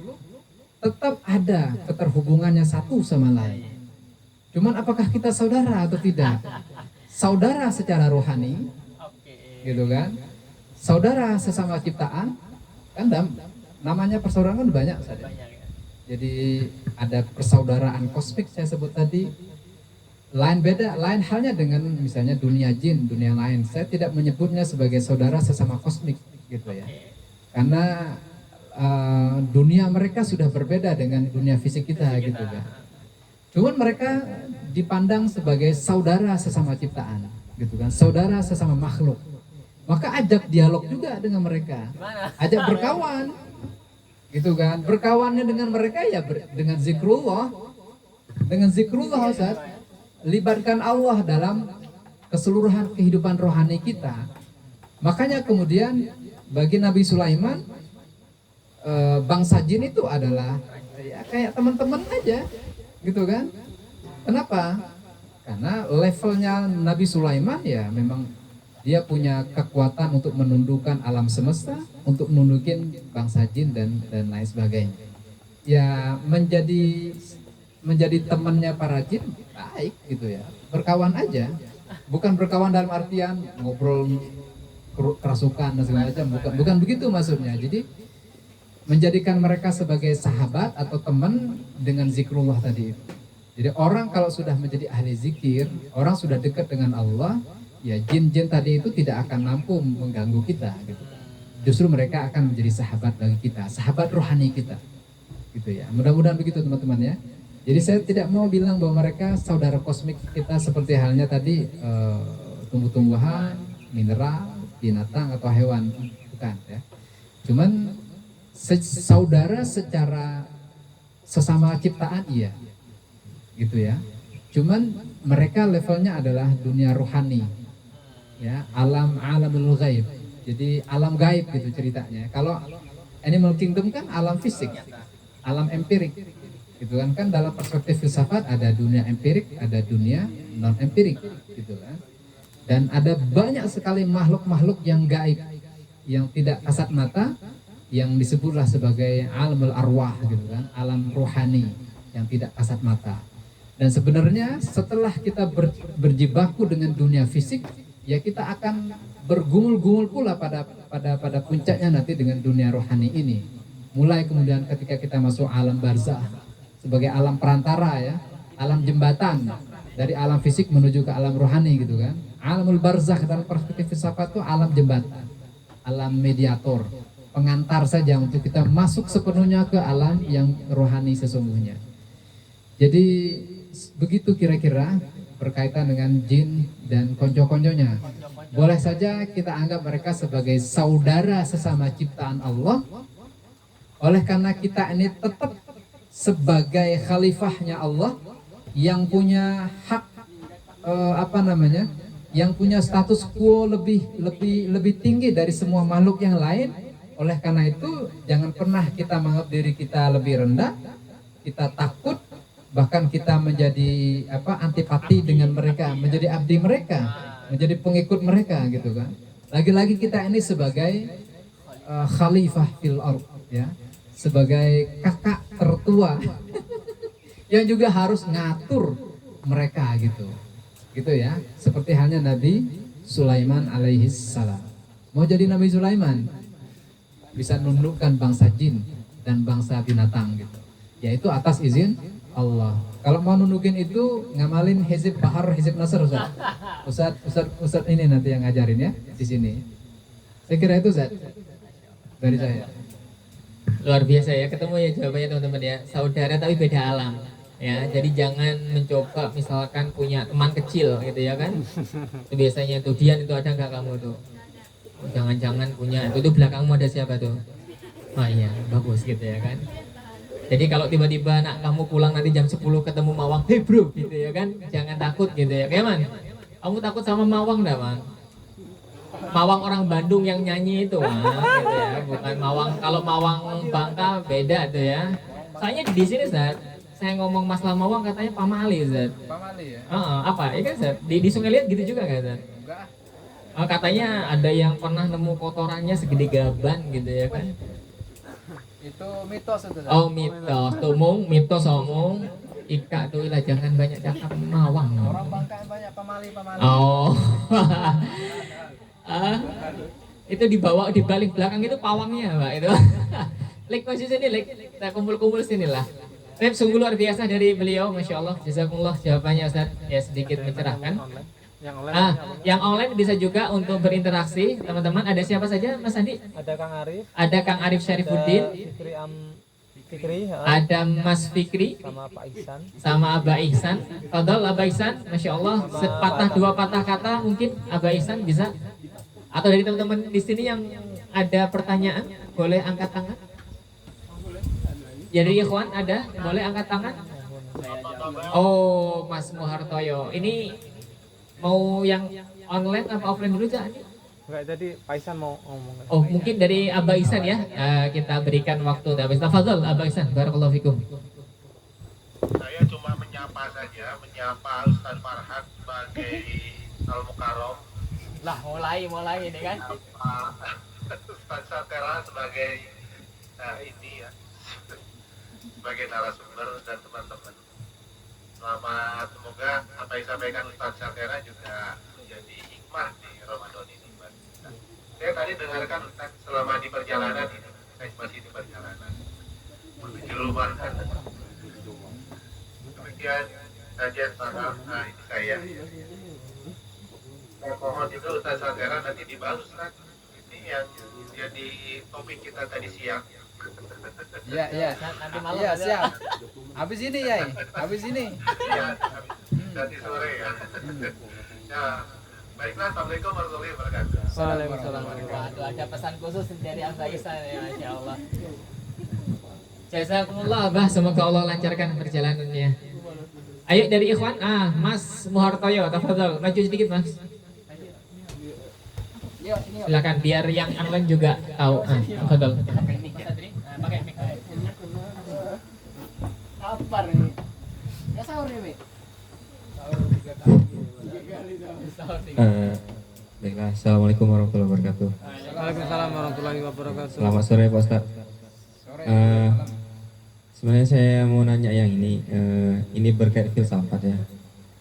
tetap ada keterhubungannya satu sama lain. Cuman apakah kita saudara atau tidak? Saudara secara rohani, gitu kan? Saudara sesama ciptaan, kan namanya persaudaraan kan banyak saja. Jadi ada persaudaraan kosmik saya sebut tadi. Lain halnya dengan misalnya dunia jin, dunia lain. Saya tidak menyebutnya sebagai saudara sesama kosmik, gitu ya. Karena dunia mereka sudah berbeda dengan dunia fisik kita, gitu kan. Cuman mereka dipandang sebagai saudara sesama ciptaan, gitu kan. Saudara sesama makhluk. Maka ajak dialog juga dengan mereka. Ajak berkawan, gitu kan. Berkawannya dengan mereka ya dengan zikrullah. Dengan zikrullah, Ustaz. Libatkan Allah dalam keseluruhan kehidupan rohani kita. Makanya kemudian bagi Nabi Sulaiman, bangsa jin itu adalah ya kayak teman-teman aja, gitu kan. Kenapa? Karena levelnya Nabi Sulaiman ya memang dia punya kekuatan untuk menundukkan alam semesta, untuk menundukin bangsa jin dan lain sebagainya. Ya menjadi temannya para jin baik gitu ya, berkawan aja, bukan berkawan dalam artian ngobrol kerasukan dan segala macam, bukan begitu maksudnya. Jadi menjadikan mereka sebagai sahabat atau teman dengan zikrullah tadi. Jadi orang kalau sudah menjadi ahli zikir, orang sudah dekat dengan Allah, ya jin-jin tadi itu tidak akan mampu mengganggu kita gitu. Justru mereka akan menjadi sahabat bagi kita, sahabat rohani kita, gitu ya. Mudah-mudahan begitu teman-teman ya. Jadi saya tidak mau bilang bahwa mereka saudara kosmik kita seperti halnya tadi tumbuh-tumbuhan, mineral, binatang atau hewan, bukan ya. Cuman saudara secara sesama ciptaan iya, gitu ya. Cuman mereka levelnya adalah dunia rohani, ya, alamul ghaib. Jadi alam gaib gitu ceritanya. Kalau Animal Kingdom kan alam fisik, alam empirik. Gitu kan dalam perspektif filsafat ada dunia empirik, ada dunia non empirik, gitu kan. Dan ada banyak sekali makhluk-makhluk yang gaib, yang tidak kasat mata, yang disebutlah sebagai alamul arwah gitu kan, alam rohani yang tidak kasat mata. Dan sebenarnya setelah kita berjibaku dengan dunia fisik, ya kita akan bergumul-gumul pula pada puncaknya nanti dengan dunia rohani ini. Mulai kemudian ketika kita masuk alam barzah sebagai alam perantara ya, alam jembatan dari alam fisik menuju ke alam rohani gitu kan. Alamul barzah dalam perspektif filsafat itu alam jembatan, alam mediator, pengantar saja untuk kita masuk sepenuhnya ke alam yang rohani sesungguhnya. Jadi begitu kira-kira berkaitan dengan jin dan konco-konconya. Boleh saja kita anggap mereka sebagai saudara sesama ciptaan Allah. Oleh karena kita ini tetap sebagai khalifahnya Allah yang punya hak yang punya status quo lebih tinggi dari semua makhluk yang lain. Oleh karena itu jangan pernah kita menganggap diri kita lebih rendah, kita takut, bahkan kita menjadi antipati dengan mereka, menjadi abdi mereka, menjadi pengikut mereka gitu kan. Lagi-lagi kita ini sebagai khalifah fil ardh ya, sebagai kakak tertua yang juga harus ngatur mereka gitu ya, seperti halnya Nabi Sulaiman alaihi salam. Mau jadi Nabi Sulaiman bisa nundukkan bangsa jin dan bangsa binatang gitu, yaitu atas izin Allah. Kalau mau nundukin itu ngamalin hizib bahar, hizib nasr Ustaz ini nanti yang ngajarin ya di sini. Saya kira itu Ustaz dari saya. Luar biasa ya, ketemu ya jawabannya teman-teman ya, saudara tapi beda alam ya. Jadi jangan mencoba misalkan punya teman kecil gitu ya kan. Itu biasanya tuh Dian itu ada nggak kamu tuh? Jangan-jangan punya itu belakangmu ada siapa tuh? Oh iya bagus gitu ya kan. Jadi kalau tiba-tiba anak kamu pulang nanti jam 10 ketemu Mawang, hey bro gitu ya kan, jangan takut gitu ya. Kayak man, kamu takut sama Mawang dah man? Mawang orang Bandung yang nyanyi itu gitu ya, bukan Mawang. Kalau Mawang Bangka beda tuh ya. Soalnya di sini Zat, saya ngomong masalah Mawang katanya pamali Zat. Pamali ya? Apa? Iya kan Zat? Di Sungai Liat gitu juga kan Zat? Enggak. Katanya ada yang pernah nemu kotorannya segede gaban gitu ya kan? Itu mitos itu. Oh mitos, tumung mitos omong. Ika tuh ilah jangan banyak cakap Mawang. Orang Bangka banyak pamali. Oh. Itu dibawa di balik belakang itu pawangnya Pak itu. Lek masih sini, lek kita kumpul-kumpul sini lah. Sungguh luar biasa dari beliau, masya Allah. Jazakumullah jawabannya Ustaz ya sedikit mencerahkan. Yang online bisa juga untuk berinteraksi teman-teman. Ada siapa saja Mas Andi? Ada Kang Arif. Ada Kang Arif Syarifuddin. Fikri. Ada Mas Fikri. Sama Pak Ihsan. Sama Aba Ihsan. Fadol Aba Ihsan, masya Allah. Sepatah dua patah kata mungkin Aba Ihsan bisa. Atau dari teman-teman di sini yang ada pertanyaan, boleh angkat tangan. Jadi ikhwan ada, boleh angkat tangan. Oh, Mas Muhartoyo. Ini mau yang online apa offline dulu Cak? Enggak, tadi Pak Ihsan mau ngomong. Oh, mungkin dari Aba Ihsan ya. Kita berikan waktu. Tafadhol Aba Ihsan, barakallahu fikum. Saya cuma menyapa saja, menyapa Ustaz Farhan sebagai Al-Mukarram. Lah, mulai ini kan. Ustaz Satera sebagai ini ya, sebagai narasumber dan teman-teman. Selamat, semoga apa yang disampaikan Ustaz Satera juga menjadi hikmah di Ramadan ini. Saya tadi dengarkan Ustaz selama di perjalanan ini, saya masih di perjalanan menuju rumah. Demikian saja ini saya. Saya mohon itu Ustaz Satera nanti dibahas Ustaz. Ini yang jadi topik kita tadi siang. Iya. Nanti malam Iya, ada. siap. Habis ini ya. Habis ini. Iya, nanti sore ya. Ya, baiklah. Assalamualaikum warahmatullahi wabarakatuh. Waalaikumsalam. Waduh, ada pesan khusus dari Aba Ihsan ya, masya Allah. Jazakumullah Abah, semoga Allah lancarkan perjalanannya. Ayo dari ikhwan, Mas Muhartoyo, tafadhol, maju sedikit Mas. Silakan biar yang online juga tahu. Tafadhol. Kapar ini. Ya sahur nih, Mek. Baiklah, Assalamualaikum warahmatullahi wabarakatuh. Waalaikumsalam warahmatullahi wabarakatuh. Selamat sore Pak Ustaz. Sebenarnya saya mau nanya yang ini berkait filsafat ya.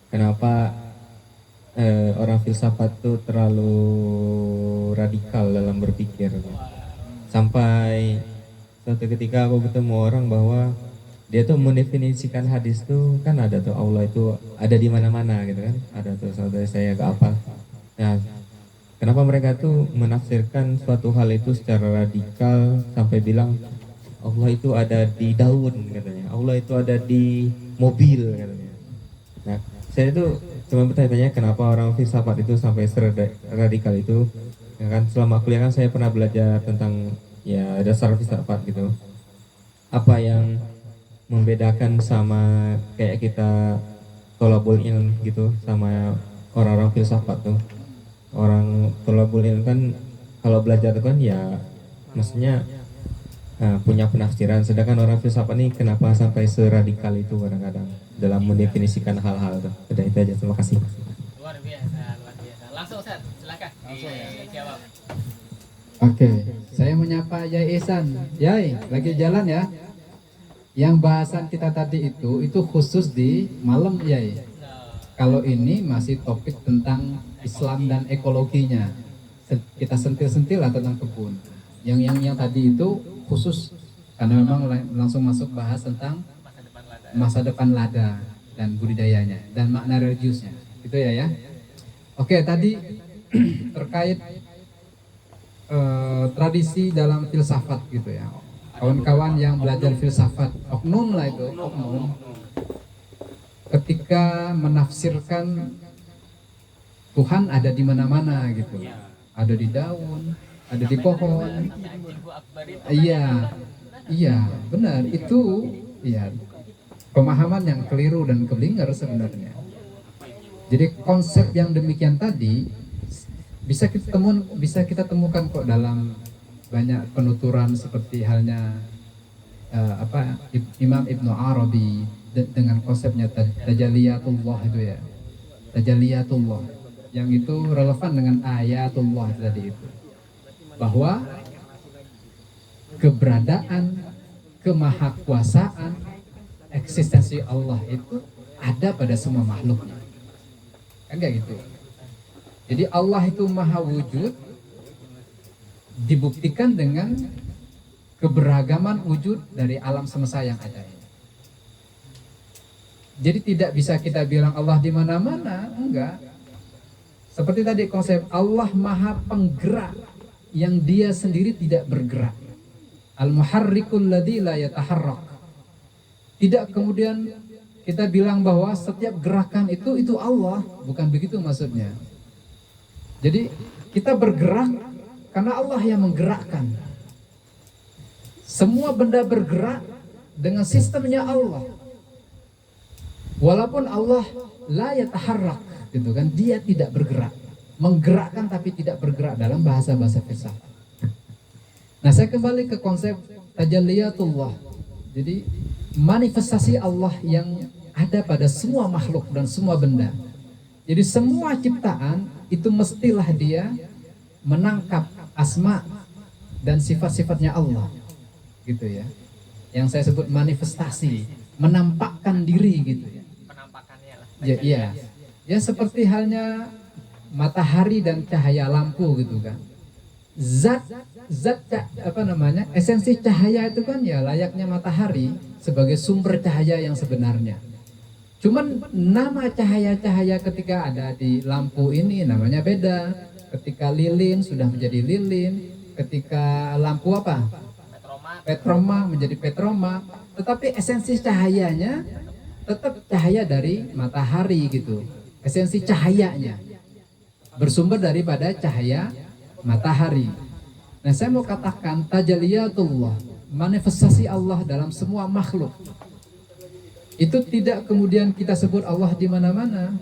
Kenapa orang filsafat tuh terlalu radikal dalam berpikir? Sampai suatu ketika aku ketemu orang bahwa dia tuh mendefinisikan hadis tuh kan ada tuh Allah itu ada di mana-mana gitu kan. Ada tuh saudara saya gak apa. Nah, kenapa mereka tuh menafsirkan suatu hal itu secara radikal sampai bilang Allah itu ada di daun katanya, Allah itu ada di mobil katanya. Nah, saya tuh cuma bertanya-tanya kenapa orang filsafat itu sampai radikal itu. Ya kan selama kuliah kan saya pernah belajar tentang ya dasar filsafat gitu. Apa yang membedakan sama kayak kita tolabul ilm gitu sama orang-orang filsafat tuh. Orang tolabul ilm kan kalau belajar kan ya maksudnya punya penafsiran, sedangkan orang filsafat ini kenapa sampai seradikal itu kadang-kadang dalam mendefinisikan hal-hal tuh. Udah itu aja, terima kasih. Luar biasa, luar biasa. Langsung Ustaz, silakan dijawab. Oke, saya menyapa Yai Ihsan. Yai, lagi jalan ya? Yang bahasan kita tadi itu khusus di malam Yai. Kalau ini masih topik tentang Islam dan ekologinya. Kita sentil-sentil lah tentang kebun. Yang tadi itu khusus karena memang langsung masuk bahas tentang masa depan lada dan budidayanya dan makna religiusnya. Itu ya. Oke, tadi terkait tradisi dalam filsafat gitu ya. Kawan-kawan yang belajar filsafat, oknum lah itu, oknum. Ketika menafsirkan Tuhan ada di mana-mana gitu. Ada di daun, ada di pohon. Iya, benar. Itu ya pemahaman yang keliru dan keblinger sebenarnya. Jadi konsep yang demikian tadi bisa kita temukan kok dalam banyak penuturan seperti halnya Imam Ibnu Arabi dengan konsepnya tajaliyatullah itu ya. Tajaliyatullah yang itu relevan dengan ayatullah tadi itu. Bahwa keberadaan, kemahakuasaan, eksistensi Allah itu ada pada semua makhluknya. Kan kayak gitu. Jadi Allah itu maha wujud dibuktikan dengan keberagaman wujud dari alam semesta yang ada ini. Jadi tidak bisa kita bilang Allah di mana-mana, enggak. Seperti tadi konsep Allah maha penggerak yang dia sendiri tidak bergerak. Al-muharrikul ladzi la yataharrak. Tidak kemudian kita bilang bahwa setiap gerakan itu Allah, bukan begitu maksudnya. Jadi kita bergerak karena Allah yang menggerakkan. Semua benda bergerak dengan sistemnya Allah. Walaupun Allah la yataharrak, gitu kan, dia tidak bergerak. Menggerakkan tapi tidak bergerak dalam bahasa-bahasa filsafat. Nah, saya kembali ke konsep tajalliyatullah. Jadi manifestasi Allah yang ada pada semua makhluk dan semua benda. Jadi semua ciptaan itu mestilah dia menangkap asma dan sifat-sifatnya Allah, gitu ya. Yang saya sebut manifestasi, menampakkan diri gitu ya. Penampakannya lah. Ya seperti halnya matahari dan cahaya lampu gitu kan. Esensi cahaya itu kan ya layaknya matahari sebagai sumber cahaya yang sebenarnya. Cuman nama cahaya-cahaya ketika ada di lampu ini namanya beda. Ketika lilin sudah menjadi lilin, ketika lampu apa? Petroma menjadi petroma. Tetapi esensi cahayanya tetap cahaya dari matahari gitu. Esensi cahayanya bersumber daripada cahaya matahari. Nah, saya mau katakan tajalliyatullah, manifestasi Allah dalam semua makhluk. Itu tidak kemudian kita sebut Allah di mana-mana.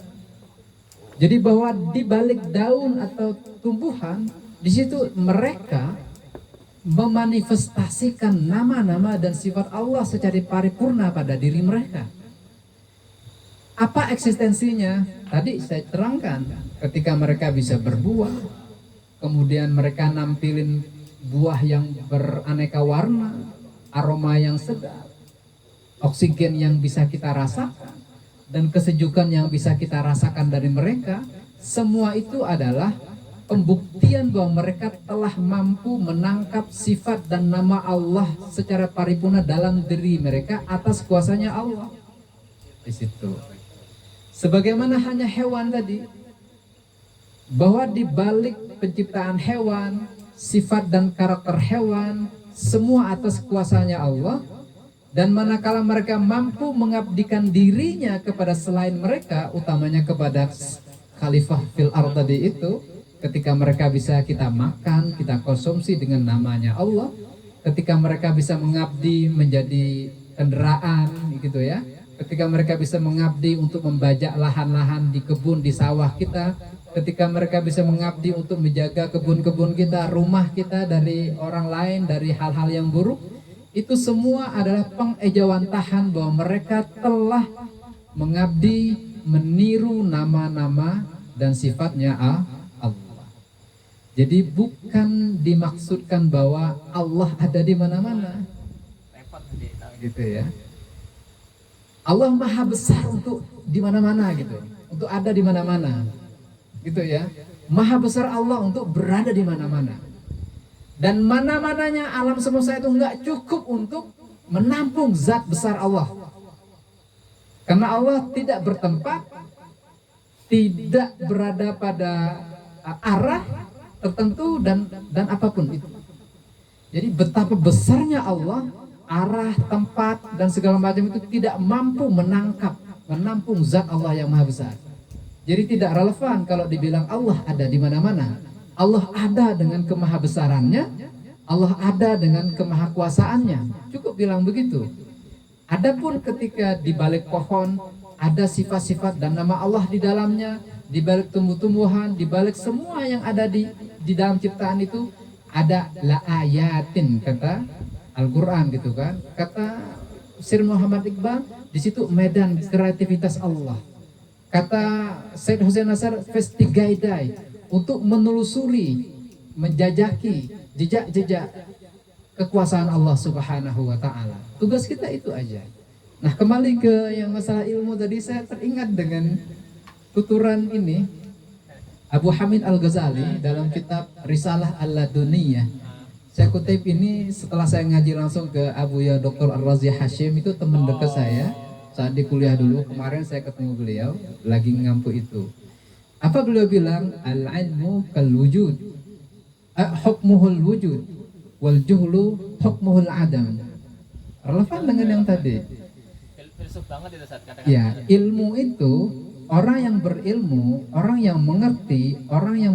Jadi bahwa di balik daun atau tumbuhan, di situ mereka memanifestasikan nama-nama dan sifat Allah secara paripurna pada diri mereka. Apa eksistensinya? Tadi saya terangkan, ketika mereka bisa berbuah, kemudian mereka nampilin buah yang beraneka warna, aroma yang sedap, oksigen yang bisa kita rasakan, dan kesejukan yang bisa kita rasakan dari mereka, semua itu adalah pembuktian bahwa mereka telah mampu menangkap sifat dan nama Allah secara paripurna dalam diri mereka atas kuasanya Allah. Di situ. Sebagaimana hanya hewan tadi, bahwa di balik penciptaan hewan, sifat dan karakter hewan, semua atas kuasanya Allah. Dan manakala mereka mampu mengabdikan dirinya kepada selain mereka, utamanya kepada khalifah fil ard tadi itu, ketika mereka bisa kita makan, kita konsumsi dengan namanya Allah, ketika mereka bisa mengabdi menjadi kendaraan gitu ya, ketika mereka bisa mengabdi untuk membajak lahan-lahan di kebun, di sawah kita, ketika mereka bisa mengabdi untuk menjaga kebun-kebun kita, rumah kita dari orang lain, dari hal-hal yang buruk, itu semua adalah pengejawantahan bahwa mereka telah mengabdi, meniru nama-nama dan sifatnya Allah. Jadi bukan dimaksudkan bahwa Allah ada di mana-mana, gitu ya. Allah maha besar untuk di mana-mana gitu, untuk ada di mana-mana. Gitu ya, maha besar Allah untuk berada di mana-mana, dan mana-mananya alam semesta itu nggak cukup untuk menampung zat besar Allah, karena Allah tidak bertempat, tidak berada pada arah tertentu dan apapun itu. Jadi betapa besarnya Allah, arah, tempat dan segala macam itu tidak mampu menampung zat Allah yang maha besar. Jadi tidak relevan kalau dibilang Allah ada di mana-mana. Allah ada dengan kemahabesarannya, Allah ada dengan kemahakuasaannya. Cukup bilang begitu. Adapun ketika di balik pohon ada sifat-sifat dan nama Allah di dalamnya, di balik tumbuh-tumbuhan, di balik semua yang ada di dalam ciptaan itu ada la ayatin, kata Al-Qur'an gitu kan. Kata Sir Muhammad Iqbal, di situ medan kreativitas Allah. Kata Syed Hussein Nasar, Festigaidai, untuk menelusuri, menjajaki jejak-jejak kekuasaan Allah Subhanahu wa Ta'ala. Tugas kita itu aja. Nah, kembali ke yang masalah ilmu tadi, saya teringat dengan tuturan ini Abu Hamid Al-Ghazali dalam kitab Risalah Al-Laduniyah. Saya kutip ini setelah saya ngaji langsung ke Abu Ya Dr. Ar-Razi Hashim, itu teman dekat saya. Saat di kuliah dulu, kemarin saya ketemu beliau, lagi ngampu itu. Apa beliau bilang? Al-ilmu kal wujud, hukmuhul wujud, wal juhlu hukmuhul adam. Relevan dengan yang tadi. Filsuf banget itu saat kata-kata. Ya, ilmu itu, orang yang berilmu, orang yang mengerti, orang yang